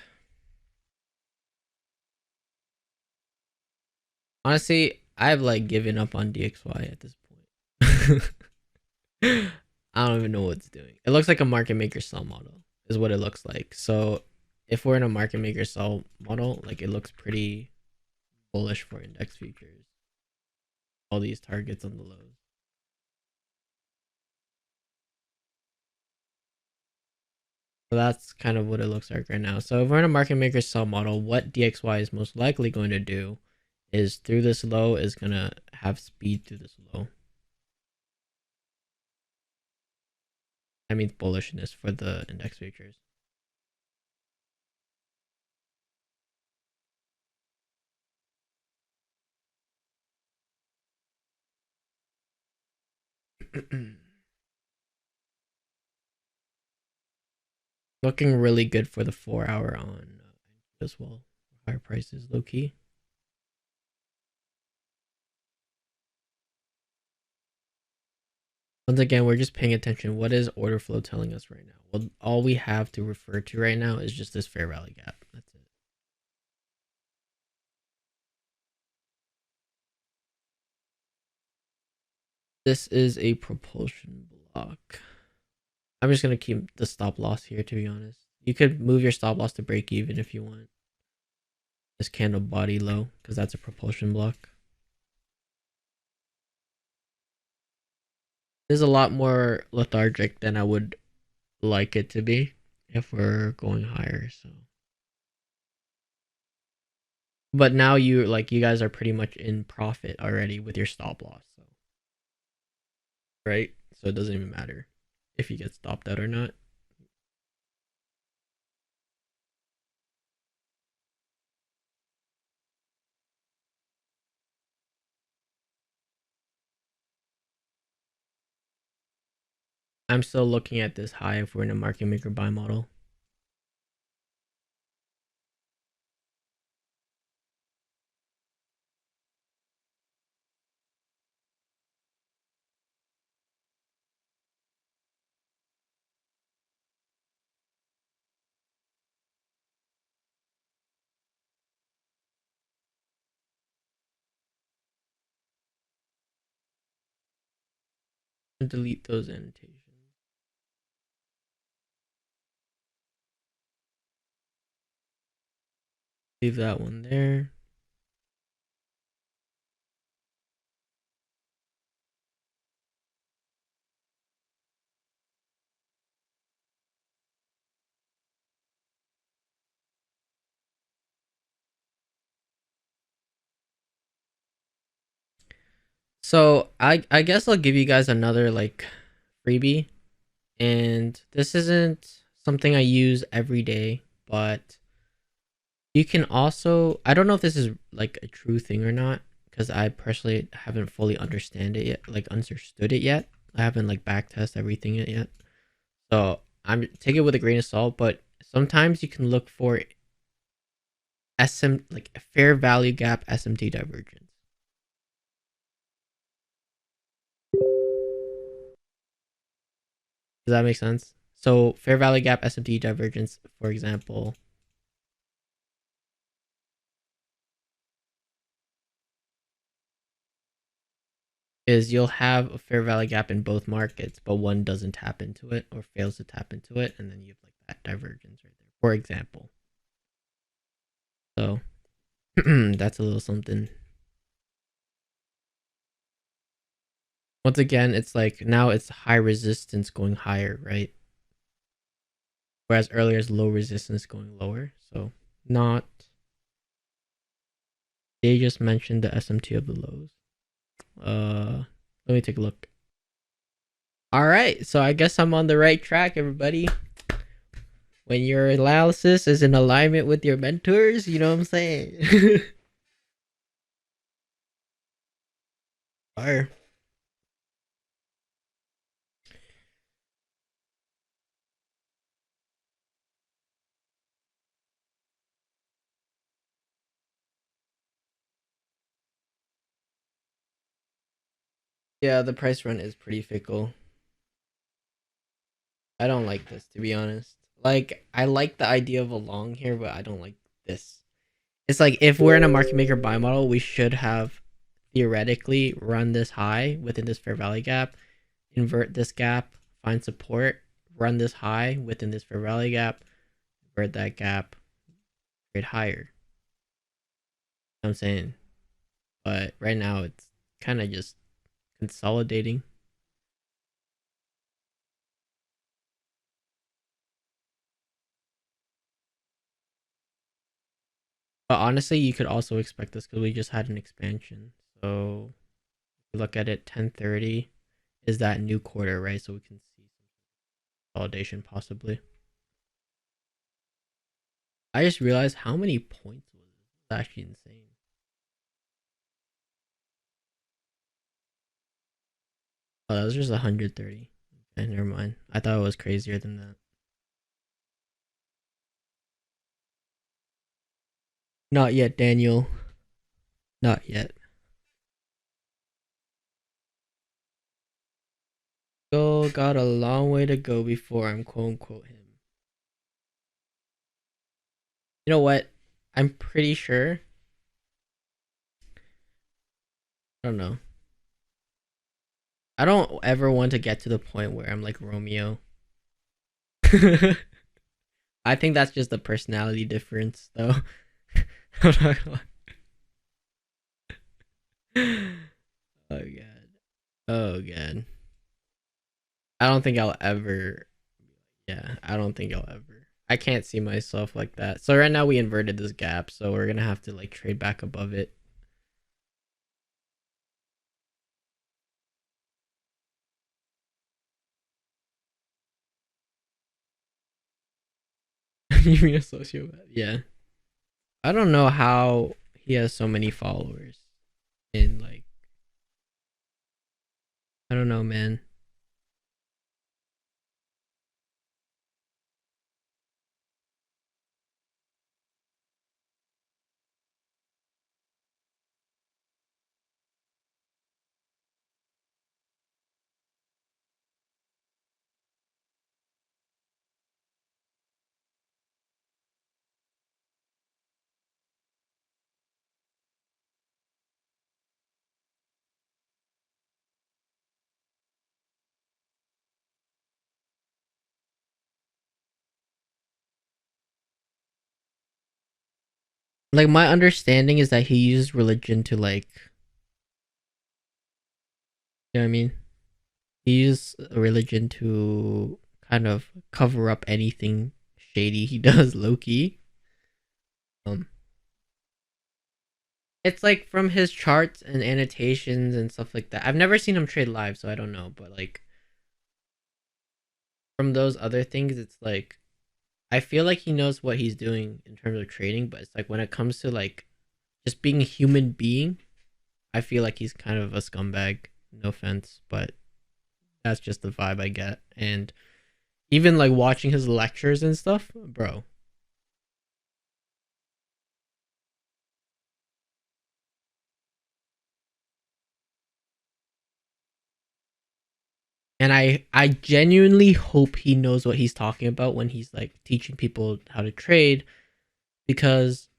Honestly, I've like given up on DXY at this point. I don't even know what it's doing. It looks like a market maker sell model, is what it looks like. So if we're in a market maker sell model, like it looks pretty bullish for index futures. All these targets on the lows. So that's kind of what it looks like right now. So if we're in a market maker sell model, what DXY is most likely going to do is through this low is going to have speed through this low. That means bullishness for the index futures. Looking really good for the 4 hour on as well. Higher prices, low key. Once again, we're just paying attention. What is order flow telling us right now? Well, all we have to refer to right now is just this fair value gap. That's it. This is a propulsion block. I'm just gonna keep the stop loss here, to be honest. You could move your stop loss to break even if you want. This candle body low, because that's a propulsion block. It is a lot more lethargic than I would like it to be if we're going higher, so. But now you guys are pretty much in profit already with your stop loss, so right? So it doesn't even matter if you get stopped out or not. I'm still looking at this high if we're in a market maker buy model. Delete those annotations. Leave that one there. So I guess I'll give you guys another like freebie, and this isn't something I use every day, but you can also, I don't know if this is like a true thing or not because I personally haven't fully understood it yet. I haven't like back test everything yet. So I'm take it with a grain of salt, but sometimes you can look for like a fair value gap SMT divergence. Does that make sense? So fair value gap SMT divergence, for example, is you'll have a fair value gap in both markets, but one doesn't tap into it or fails to tap into it, and then you have like that divergence right there, for example. So that's a little something. Once again, it's like now it's high resistance going higher, right? Whereas earlier it's low resistance going lower. So not. They just mentioned the SMT of the lows. Let me take a look. All right, so I guess I'm on the right track, everybody. When your analysis is in alignment with your mentors, you know what I'm saying? Fire. Yeah, the price run is pretty fickle. I don't like this, to be honest. Like, I like the idea of a long here, but I don't like this. It's like if we're in a market maker buy model, we should have theoretically run this high within this fair value gap, invert this gap, find support, run this high within this fair value gap, invert that gap, trade higher. I'm saying, but right now it's kind of just consolidating. But honestly, you could also expect this because we just had an expansion. So if you look at it, 1030 is that new quarter, right? So we can see some consolidation possibly. I just realized how many points was this? It's actually insane. Oh, that was just 130. Okay, never mind. I thought it was crazier than that. Not yet, Daniel. Not yet. Still got a long way to go before I'm quote unquote him. You know what? I'm pretty sure. I don't know. I don't ever want to get to the point where I'm like Romeo. I think that's just a personality difference, though. I'm not gonna lie. Oh god. Oh god. I don't think I'll ever. Yeah, I don't think I'll ever. I can't see myself like that. So right now we inverted this gap, so we're gonna have to like trade back above it. You mean a sociopath? Yeah. I don't know how he has so many followers. In like, I don't know, man. Like my understanding is that he used religion to like, you know what I mean? He used religion to kind of cover up anything shady he does, low key. Um, it's like from his charts and annotations and stuff like that. I've never seen him trade live, so I don't know. But like from those other things, it's like I feel like he knows what he's doing in terms of trading. But it's like when it comes to like just being a human being, I feel like he's kind of a scumbag. No offense, but That's just the vibe I get. And even like watching his lectures and stuff, bro. And I genuinely hope he knows what he's talking about when he's like teaching people how to trade, because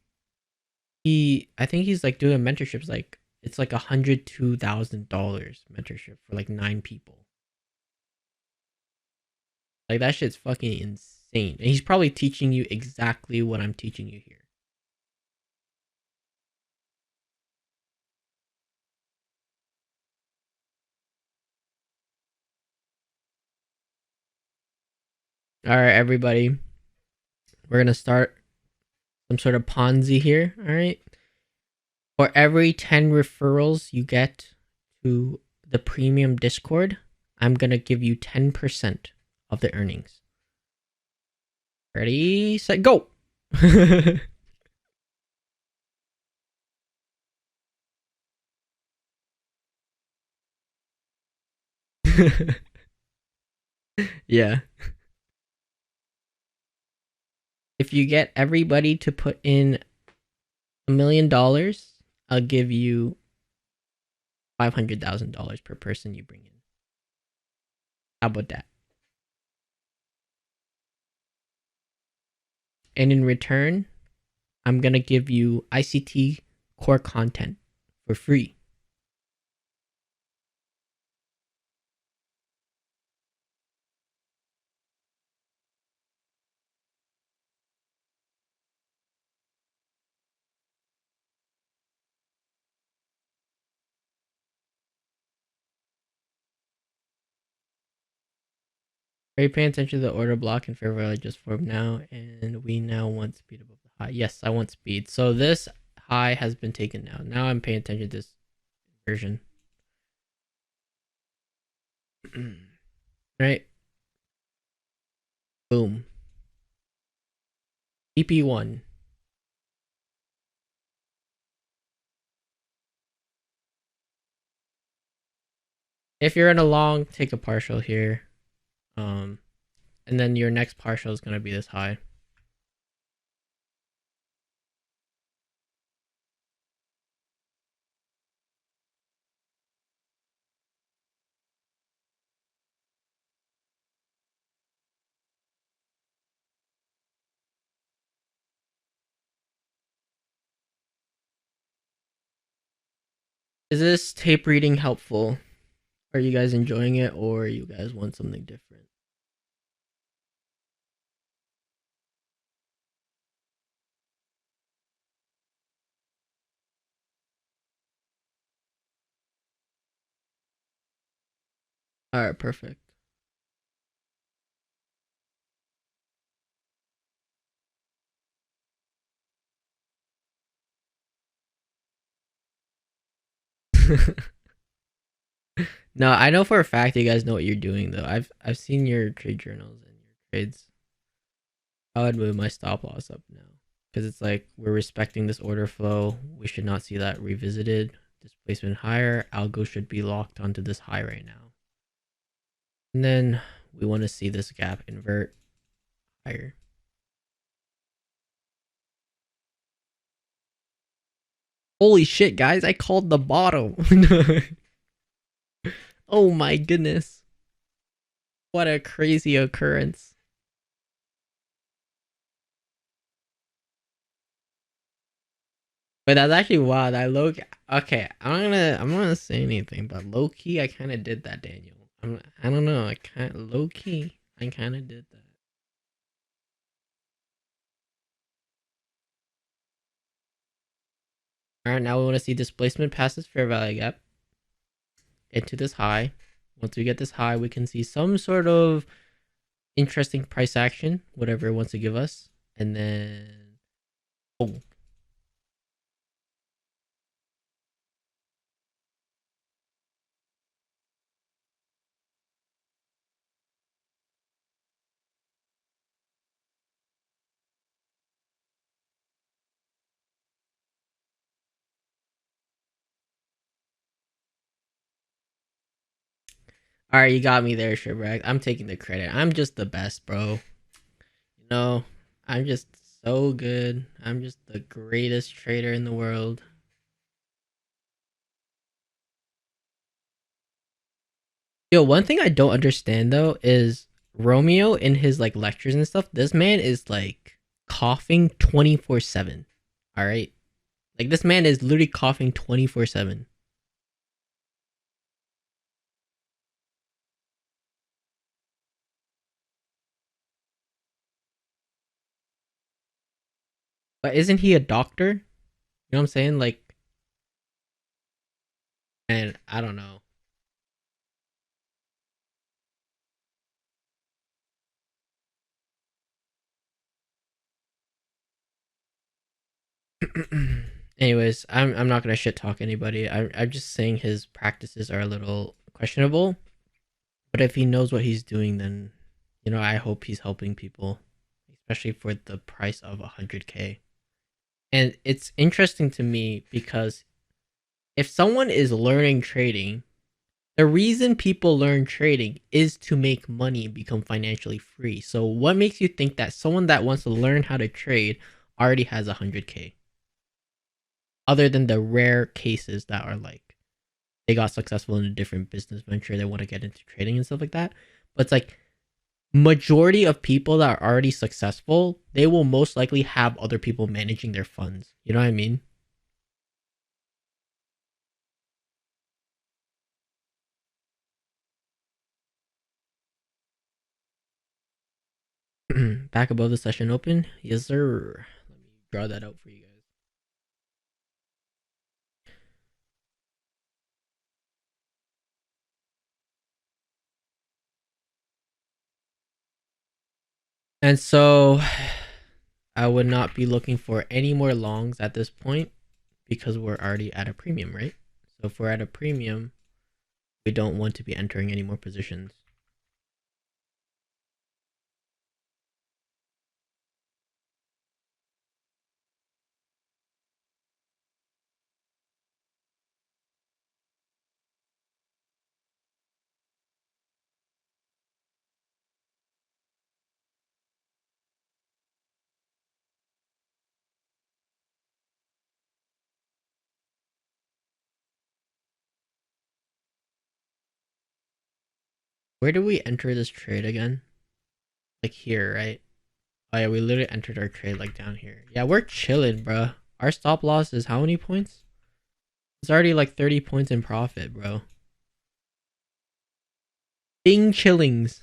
I think he's like doing mentorships, like it's like $102,000 mentorship for like 9 people. Like that shit's fucking insane. And he's probably teaching you exactly what I'm teaching you here. All right, everybody. We're gonna start some sort of Ponzi here. All right. For every 10 referrals you get to the premium Discord, I'm gonna give you 10% of the earnings. Ready, set, go. Yeah. If you get everybody to put in $1 million, I'll give you $500,000 per person you bring in. How about that? And in return, I'm gonna give you ICT core content for free. Are you paying attention to the order block and fair value just formed now? And we now want speed above the high. Yes, I want speed. So this high has been taken now. Now I'm paying attention to this version. Right? Boom. TP1. If you're in a long, take a partial here. Um, and then your next partial is gonna be this high. Is this tape reading helpful? Are you guys enjoying it, or you guys want something different? All right, perfect. No, I know for a fact you guys know what you're doing though. I've seen your trade journals and your trades. I would move my stop loss up now because it's like we're respecting this order flow. We should not see that revisited. Displacement higher. Algo should be locked onto this high right now. And then we want to see this gap invert higher. Holy shit, guys! I called the bottom. Oh my goodness! What a crazy occurrence! But that's actually wild. Okay, I'm not gonna say anything, but low key I kinda did that, Daniel. I don't know, I kinda low key I kinda did that. Alright, now we wanna see displacement past this fair value gap into this high. Once we get this high, we can see some sort of interesting price action, whatever it wants to give us. And then boom. All right, you got me there, Shipwreck. I'm taking the credit. I'm just the best, bro. You know, I'm just so good. I'm just the greatest trader in the world. Yo, one thing I don't understand though is Romeo in his like lectures and stuff. This man is like coughing 24/7. All right, like this man is literally coughing 24/7. But isn't he a doctor? You know what I'm saying? Like, and I don't know. Anyways, I'm not gonna shit talk anybody. I'm just saying his practices are a little questionable. But if he knows what he's doing, then I hope he's helping people, especially for the price of 100K. And it's interesting to me because if someone is learning trading, the reason people learn trading is to make money and become financially free. So what makes you think that someone that wants to learn how to trade already has 100K? Other than the rare cases that are like they got successful in a different business venture, they want to get into trading and stuff like that. But it's like majority of people that are already successful, they will most likely have other people managing their funds. You know what I mean? Back above the session open. Yes, sir. Let me draw that out for you guys. And so I would not be looking for any more longs at this point because we're already at a premium, right? So if we're at a premium, we don't want to be entering any more positions. Where do we enter this trade again? Like here, right? Oh yeah, we literally entered our trade like down here. Yeah, we're chilling, bro. Our stop loss is how many points? It's already like 30 points in profit, bro. Ding chillings.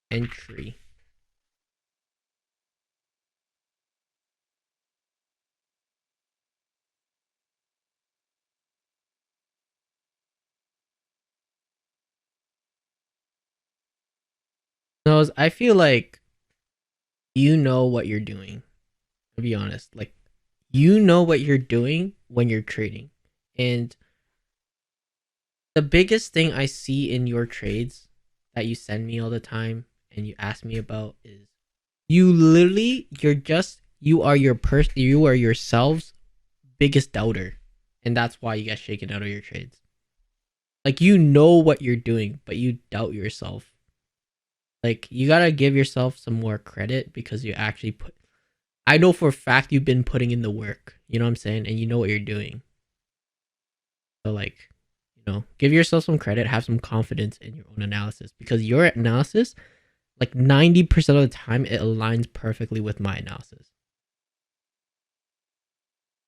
Entry. No, I feel like you know what you're doing. To be honest, like you know what you're doing when you're trading. And the biggest thing I see in your trades that you send me all the time and you ask me about is you are your person, you are yourselves biggest doubter. And that's why you get shaken out of your trades. Like you know what you're doing, but you doubt yourself. Like you gotta give yourself some more credit because you actually put. I know for a fact you've been putting in the work. You know what I'm saying, and you know what you're doing. So like, give yourself some credit, have some confidence in your own analysis because your analysis, like 90% of the time, it aligns perfectly with my analysis.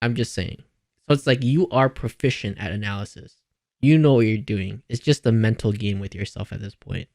I'm just saying. So it's like you are proficient at analysis. You know what you're doing. It's just a mental game with yourself at this point.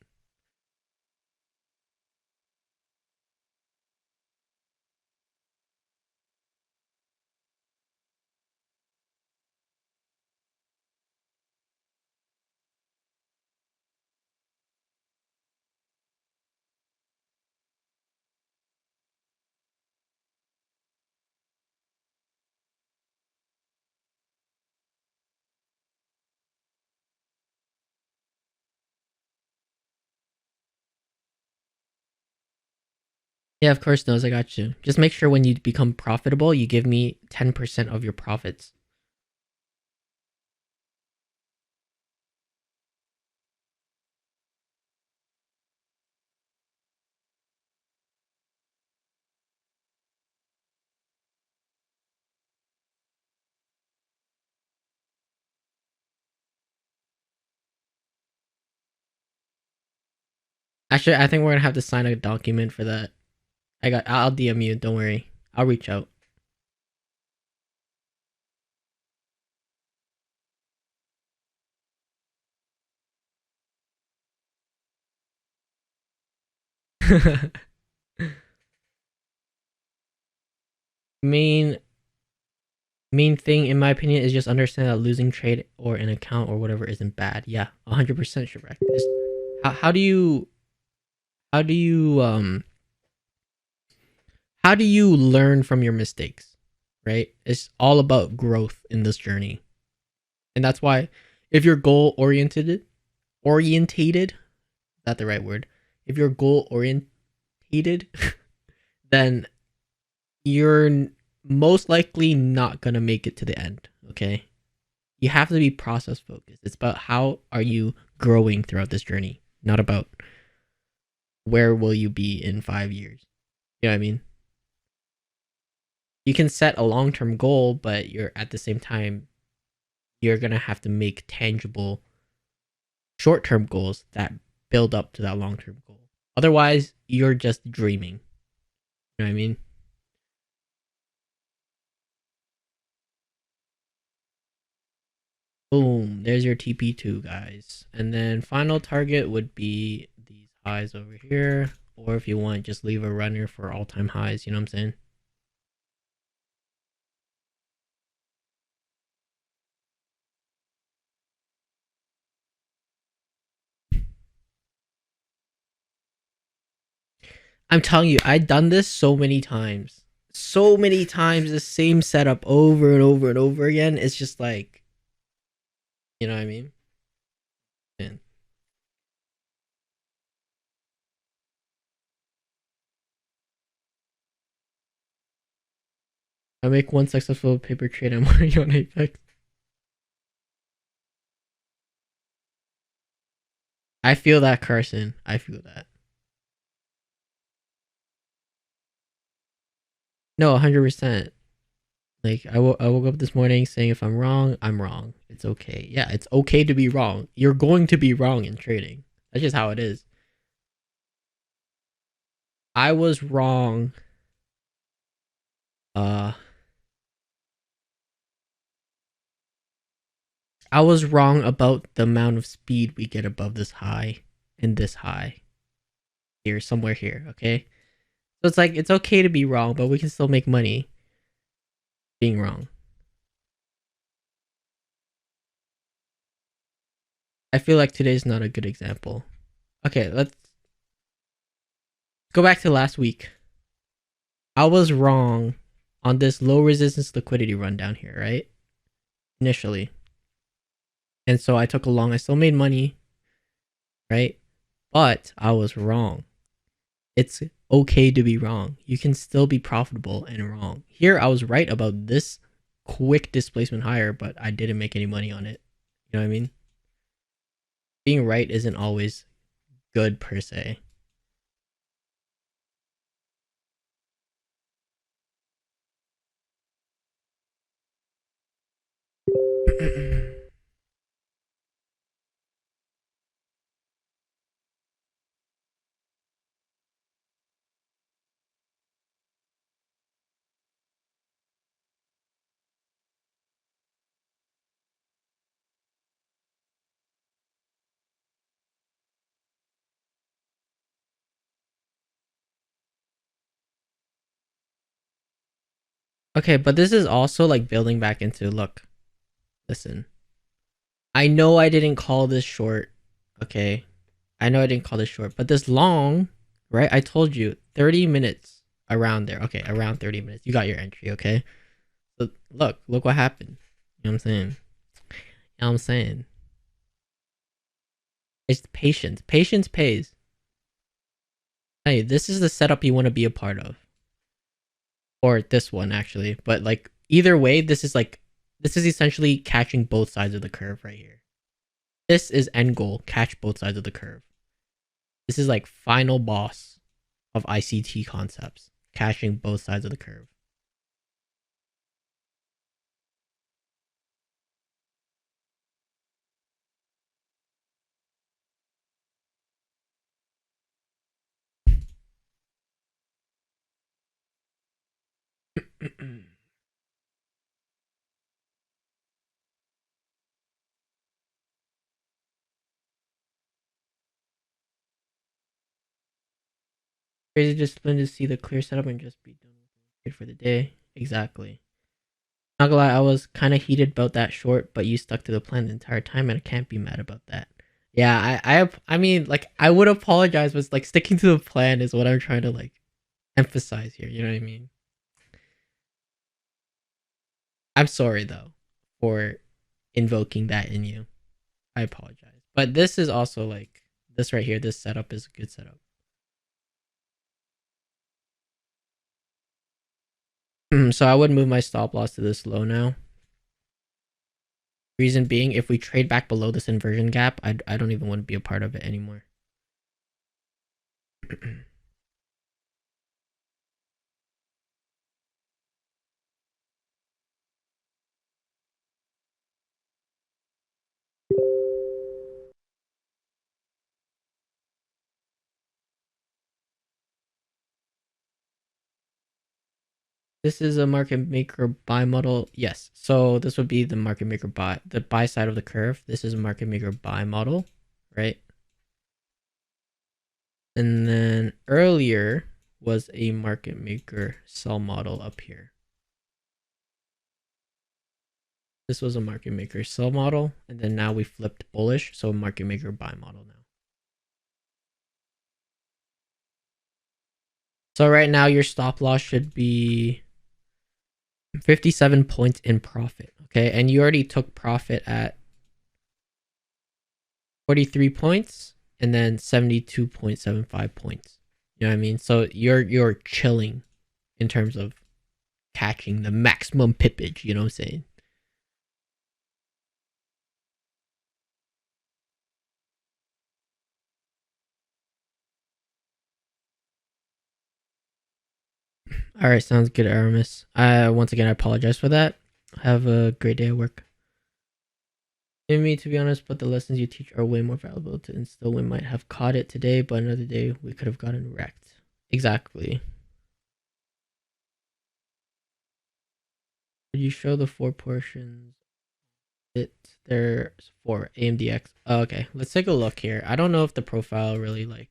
Yeah, of course, knows. I got you. Just make sure when you become profitable, you give me 10% of your profits. Actually, I think we're gonna have to sign a document for that. I'll DM you. Don't worry. I'll reach out. main main thing in my opinion is just understand that losing trade or an account or whatever isn't bad. Yeah, 100% Shipwreck. How do you how do you how do you learn from your mistakes? Right? It's all about growth in this journey. And that's why if you're goal orientated, not the right word. If you're goal orientated, then you're most likely not going to make it to the end, okay? You have to be process focused. It's about how are you growing throughout this journey, not about where will you be in 5 years. You know what I mean? You can set a long-term goal, but you're at the same time you're going to have to make tangible short-term goals that build up to that long-term goal. Otherwise, you're just dreaming. You know what I mean? Boom, there's your TP2, guys. And then final target would be these highs over here. Or if you want, just leave a runner for all-time highs, you know what I'm saying? I'm telling you, I've done this so many times. So many times, the same setup over and over and over again. It's just like, you know what I mean? Man. I make one successful paper trade, I'm already on Apex. I feel that, Carson. I feel that. No, 100%. Like I woke up this morning saying if I'm wrong, I'm wrong. It's okay. Yeah, it's okay to be wrong. You're going to be wrong in trading. That's just how it is. I was wrong. Uh I was wrong about the amount of speed we get above this high and this high. Here, somewhere here, okay? So it's like it's okay to be wrong, but we can still make money being wrong. I feel like today's not a good example. Okay, let's go back to last week. I was wrong on this low resistance liquidity run down here, right? Initially. And so I took a long, I still made money, right? But I was wrong. It's okay to be wrong. You can still be profitable and wrong. Here I was right about this quick displacement higher, but I didn't make any money on it. You know what I mean? Being right isn't always good per se. Okay, but this is also like building back into look, listen. I know I didn't call this short, okay? I know I didn't call this short, but this long, right? I told you 30 minutes around there. Okay, around 30 minutes. You got your entry, okay? So look what happened. You know what I'm saying? You know what I'm saying? It's patience. Patience pays. Hey, this is the setup you want to be a part of. Or this one actually. But like either way, this is essentially catching both sides of the curve right here. This is end goal, catch both sides of the curve. This is like final boss of ICT concepts, catching both sides of the curve. Crazy discipline to see the clear setup and just be done with it for the day. Exactly. Not gonna lie, I was kind of heated about that short, but you stuck to the plan the entire time, and I can't be mad about that. Yeah, I mean, like, I would apologize, but like sticking to the plan is what I'm trying to like emphasize here. You know what I mean? I'm sorry though for invoking that in you. I apologize, but this is also like this right here. This setup is a good setup. So I would move my stop loss to this low now. Reason being, if we trade back below this inversion gap, I don't even want to be a part of it anymore. This is a market maker buy model. Yes. So this would be the market maker buy, the buy side of the curve. This is a market maker buy model, right? And then earlier was a market maker sell model up here. This was a market maker sell model, and then now we flipped bullish, so a market maker buy model now. So right now your stop loss should be 57 points in profit. Okay, and you already took profit at 43 points and then 72.75 points. You know what I mean? So you're chilling in terms of catching the maximum pippage, you know what I'm saying? All right, sounds good, Aramis. Once again I apologize for that. Have a great day at work. In me, to be honest, but the lessons you teach are way more valuable to instill. We might have caught it today, but another day we could have gotten wrecked. Exactly. Could you show the four portions? There's four AMDX. Oh, okay, let's take a look here. I don't know if the profile really like.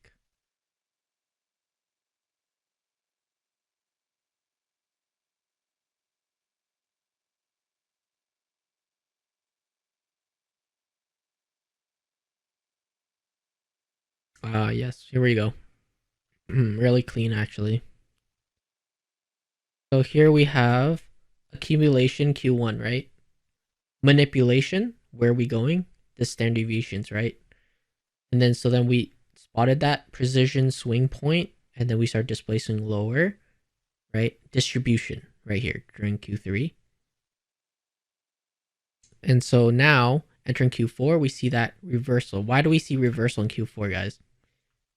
Yes, here we go. Really clean, actually. So here we have accumulation Q1, right? Manipulation, where are we going? The standard deviations, right? And then so then we spotted that precision swing point, and then we start displacing lower, right? Distribution right here during Q3. And so now entering Q4, we see that reversal. Why do we see reversal in Q4, guys?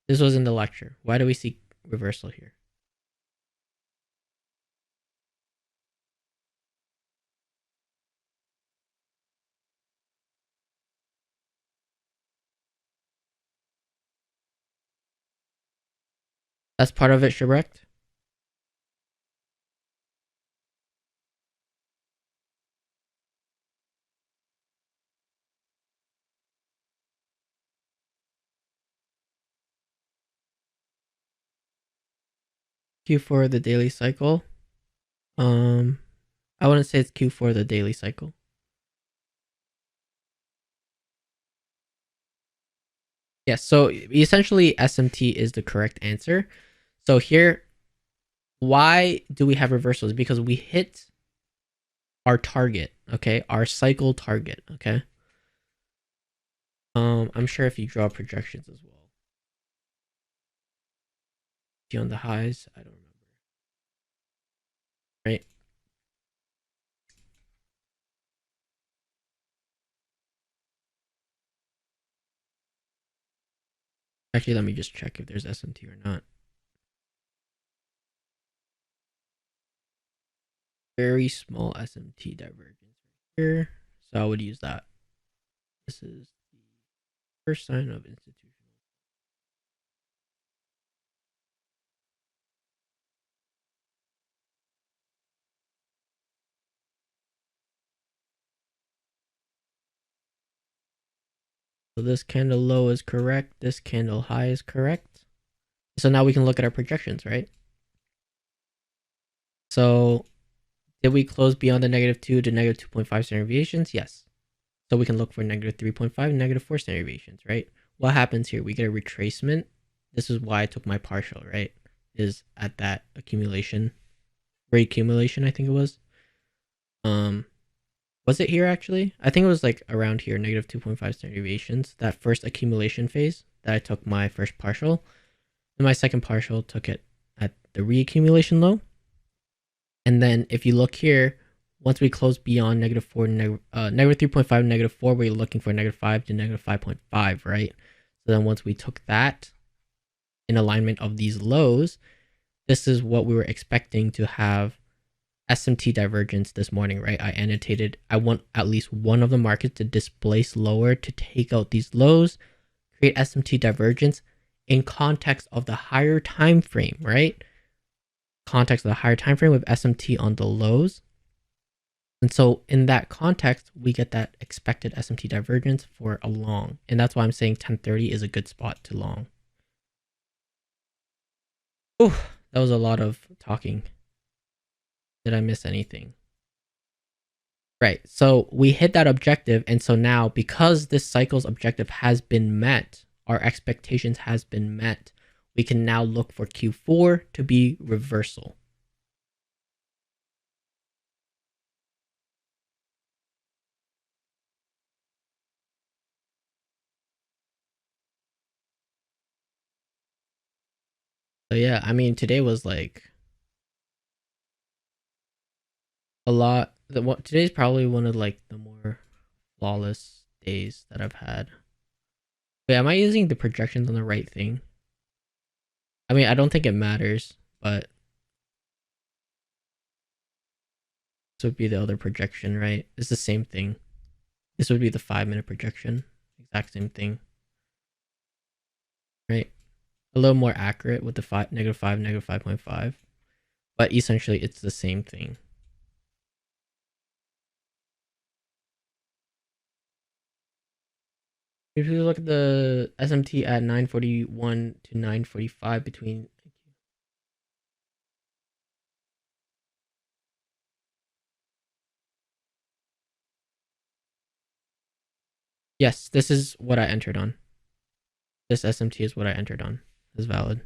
This was in the lecture. Why do we see reversal here? That's part of it, correct? Q4 the daily cycle. Um, I wouldn't say it's Q4 the daily cycle. Yes, so essentially SMT is the correct answer. So here, why do we have reversals? Because we hit our target, okay? Our cycle target, okay? I'm sure if you draw projections as well. SMT on the highs. I don't remember. Right. Actually, let me just check if there's SMT or not. Very small SMT divergence here. So I would use that. This is the first sign of institutional. So this candle low is correct. This candle high is correct. So now we can look at our projections, right? So did we close beyond the -2 to -2.5 standard deviations? Yes. So we can look for -3.5 and -4 standard deviations, right? What happens here? We get a retracement. This is why I took my partial, right? Is at that accumulation, reaccumulation, I think it was. Was it here actually? I think it was like around here, -2.5 standard deviations. That first accumulation phase that I took my first partial. And my second partial took it at the reaccumulation low. And then if you look here, once we close beyond -4, -3.5, -4, we're looking for -5 to -5.5, right? So then once we took that in alignment of these lows, this is what we were expecting to have SMT divergence this morning, right? I annotated, I want at least one of the markets to displace lower to take out these lows, create SMT divergence in context of the higher time frame, right? Context of the higher time frame with SMT on the lows. And so in that context, we get that expected SMT divergence for a long. And that's why I'm saying 1030 is a good spot to long. Oh, that was a lot of talking. Did I miss anything? Right. So we hit that objective. And so now, because this cycle's objective has been met, our expectations has been met, we can now look for Q4 to be reversal. So yeah, I mean, today was like a lot. Today's probably one of like the more flawless days that I've had. Wait, am I using the projections on the right thing? I mean, I don't think it matters, but this would be the other projection, right? It's the same thing. This would be the 5-minute projection. Exact same thing. Right? A little more accurate with the -5, -5.5. But essentially it's the same thing. If you look at the SMT at 941 to 945 between. Yes, this is what I entered on. This SMT is what I entered on. Is valid.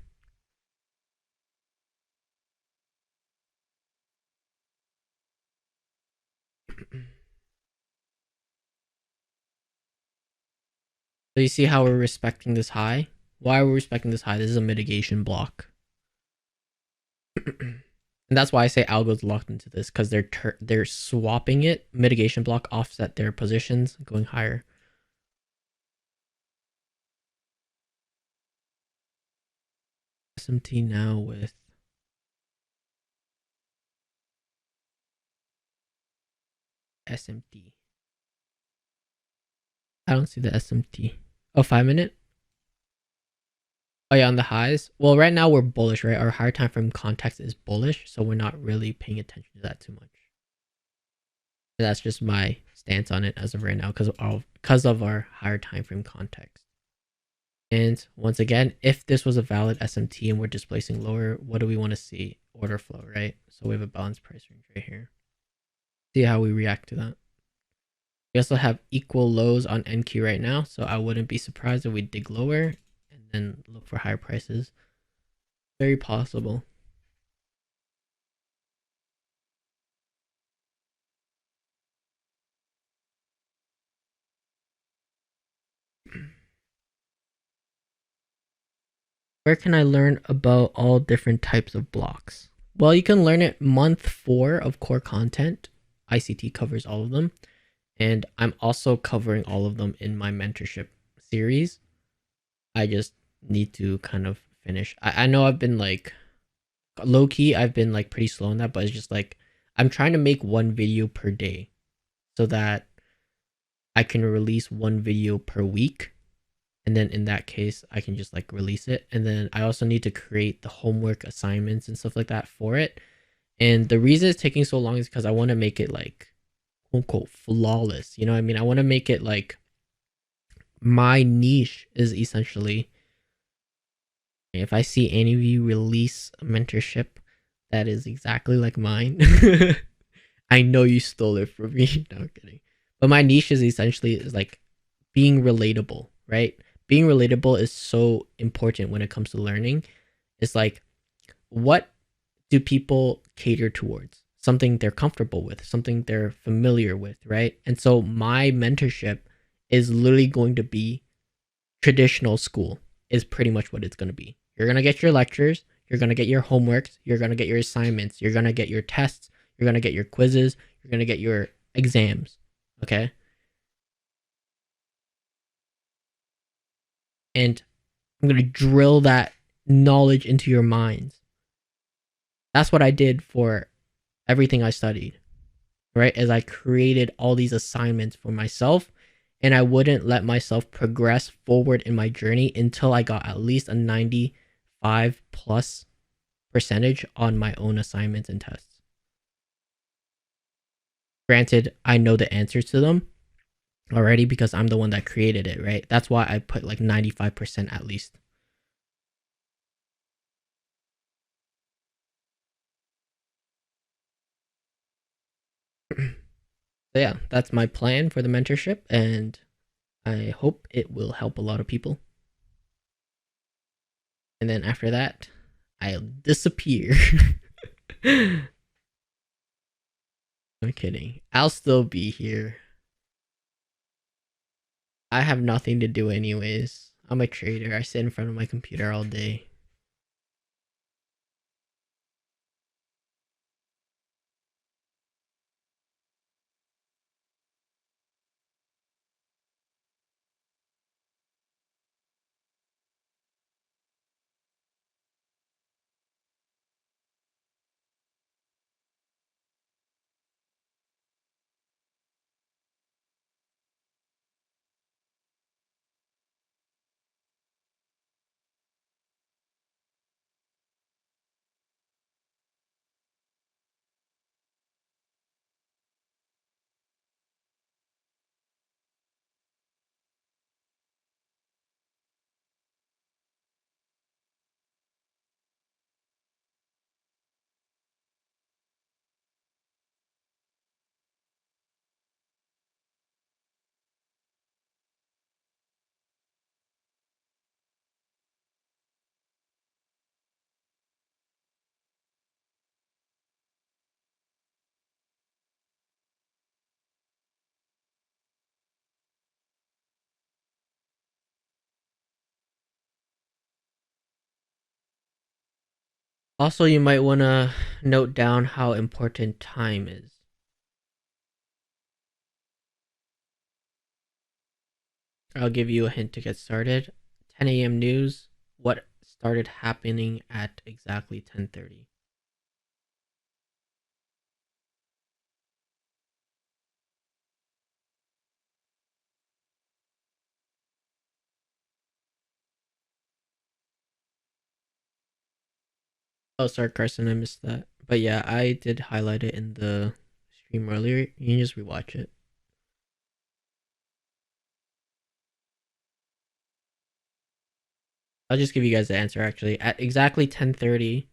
So you see how we're respecting this high? Why are we respecting this high? This is a mitigation block. And that's why I say algo's locked into this, because they're swapping it. Mitigation block offset their positions, going higher. SMT now with SMT. I don't see the SMT. Oh, 5-minute? Oh yeah, on the highs. Well, right now we're bullish, right? Our higher time frame context is bullish, so we're not really paying attention to that too much. And that's just my stance on it as of right now, because of our higher time frame context. And once again, if this was a valid SMT and we're displacing lower, what do we want to see? Order flow, right? So we have a balanced price range right here. See how we react to that. We also have equal lows on NQ right now, so I wouldn't be surprised if we dig lower and then look for higher prices. Very possible. Where can I learn about all different types of blocks? Well, you can learn it month 4 of core content. ICT covers all of them. And I'm also covering all of them in my mentorship series. I just need to kind of finish. I know I've been like low key, I've been like pretty slow on that, but it's just like I'm trying to make one video per day so that I can release one video per week. And then in that case, I can just like release it. And then I also need to create the homework assignments and stuff like that for it. And the reason it's taking so long is because I want to make it like quote unquote flawless. You know what I mean? I want to make it like my niche is essentially if I see any of you release a mentorship that is exactly like mine, I know you stole it from me. No, I'm kidding. But my niche is essentially is like being relatable, right? Being relatable is so important when it comes to learning. It's like, what do people cater towards? Something they're comfortable with, something they're familiar with, right? And so my mentorship is literally going to be traditional school, is pretty much what it's going to be. You're going to get your lectures, you're going to get your homeworks, you're going to get your assignments, you're going to get your tests, you're going to get your quizzes, you're going to get your exams, okay? And I'm going to drill that knowledge into your minds. That's what I did for everything I studied, right? As I created all these assignments for myself, and I wouldn't let myself progress forward in my journey until I got at least a 95 plus percentage on my own assignments and tests. Granted, I know the answers to them already because I'm the one that created it, right? That's why I put like 95% at least. So yeah, that's my plan for the mentorship, and I hope it will help a lot of people. And then after that, I'll disappear. I'm kidding. I'll still be here. I have nothing to do anyways. I'm a trader. I sit in front of my computer all day. Also, you might want to note down how important time is. I'll give you a hint to get started. 10 a.m. news. What started happening at exactly 10:30? Oh, sorry, Carson, I missed that. But yeah, I did highlight it in the stream earlier. You can just rewatch it. I'll just give you guys the answer actually. At exactly 10:30,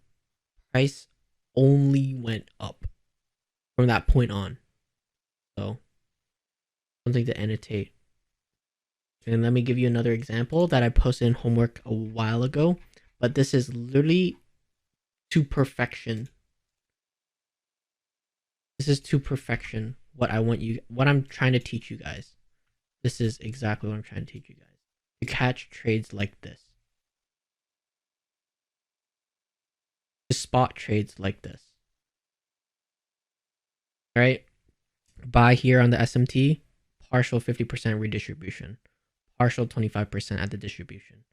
price only went up from that point on. So, something to annotate. And let me give you another example that I posted in homework a while ago, but this is literally to perfection. This is to perfection what I'm trying to teach you guys. This is exactly what I'm trying to teach you guys. To catch trades like this. spot trades like this. Right? Buy here on the SMT, partial 50% redistribution, partial 25% at the distribution,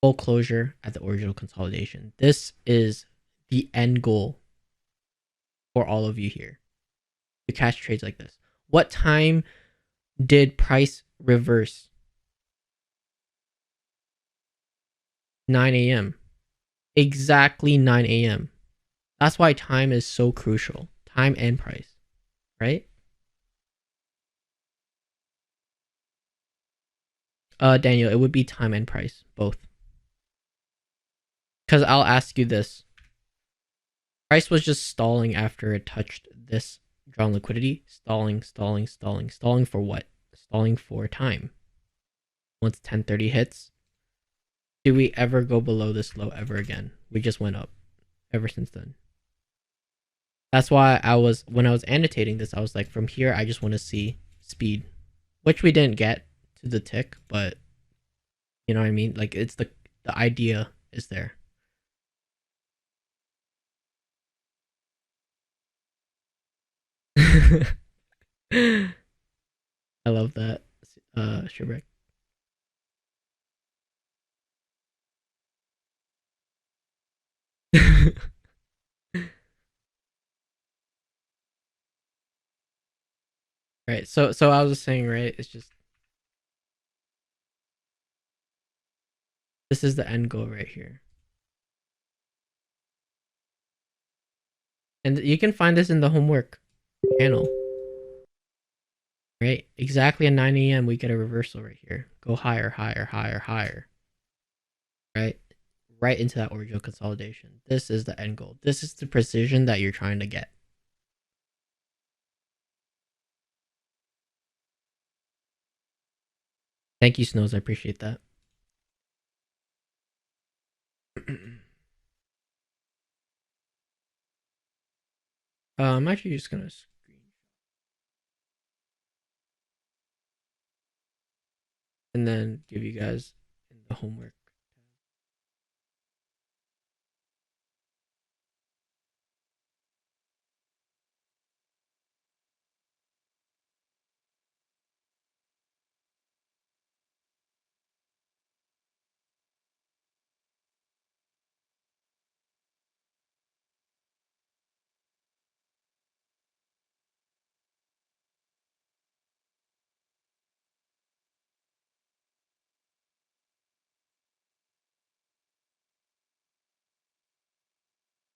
full closure at the original consolidation. This is the end goal for all of you here to catch trades like this. What time did price reverse? 9 a.m. Exactly 9 a.m. That's why time is so crucial. Time and price, right? Daniel, it would be time and price, both. Because I'll ask you this. Price was just stalling after it touched this drawn liquidity. Stalling for what? Stalling for time. Once 10:30 hits, do we ever go below this low ever again? We just went up ever since then. That's why when I was annotating this, I was like, from here, I just want to see speed, which we didn't get to the tick, but you know what I mean? Like, it's the idea is there. I love that, Shibrik. Right. So I was just saying, right? It's just this is the end goal right here. And you can find this in the homework panel. Right? Exactly at 9 a.m. we get a reversal right here. Go higher, higher, higher, higher. Right? Right into that original consolidation. This is the end goal. This is the precision that you're trying to get. Thank you, Snows. I appreciate that. I'm actually just gonna screen and then give you guys the homework.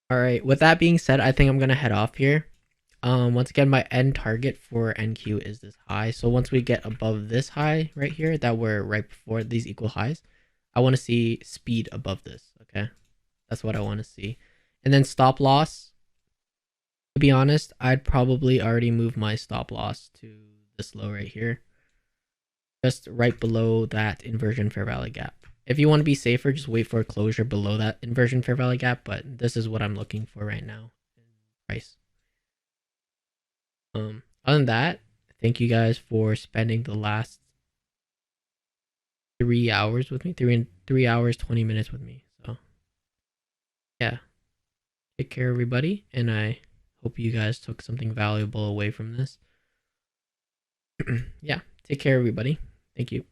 All right. With that being said, I think I'm gonna head off here. Once again, my end target for NQ is this high. So once we get above this high right here, that we're right before these equal highs, I want to see speed above this. Okay, that's what I want to see. And then stop loss. To be honest, I'd probably already move my stop loss to this low right here, just right below that inversion fair value gap. If you want to be safer, just wait for a closure below that inversion fair value gap. But this is what I'm looking for right now in price. Other than that, thank you guys for spending the last 3 hours with me. 3 hours 20 minutes with me. So yeah, take care everybody, and I hope you guys took something valuable away from this. Yeah, take care everybody. Thank you.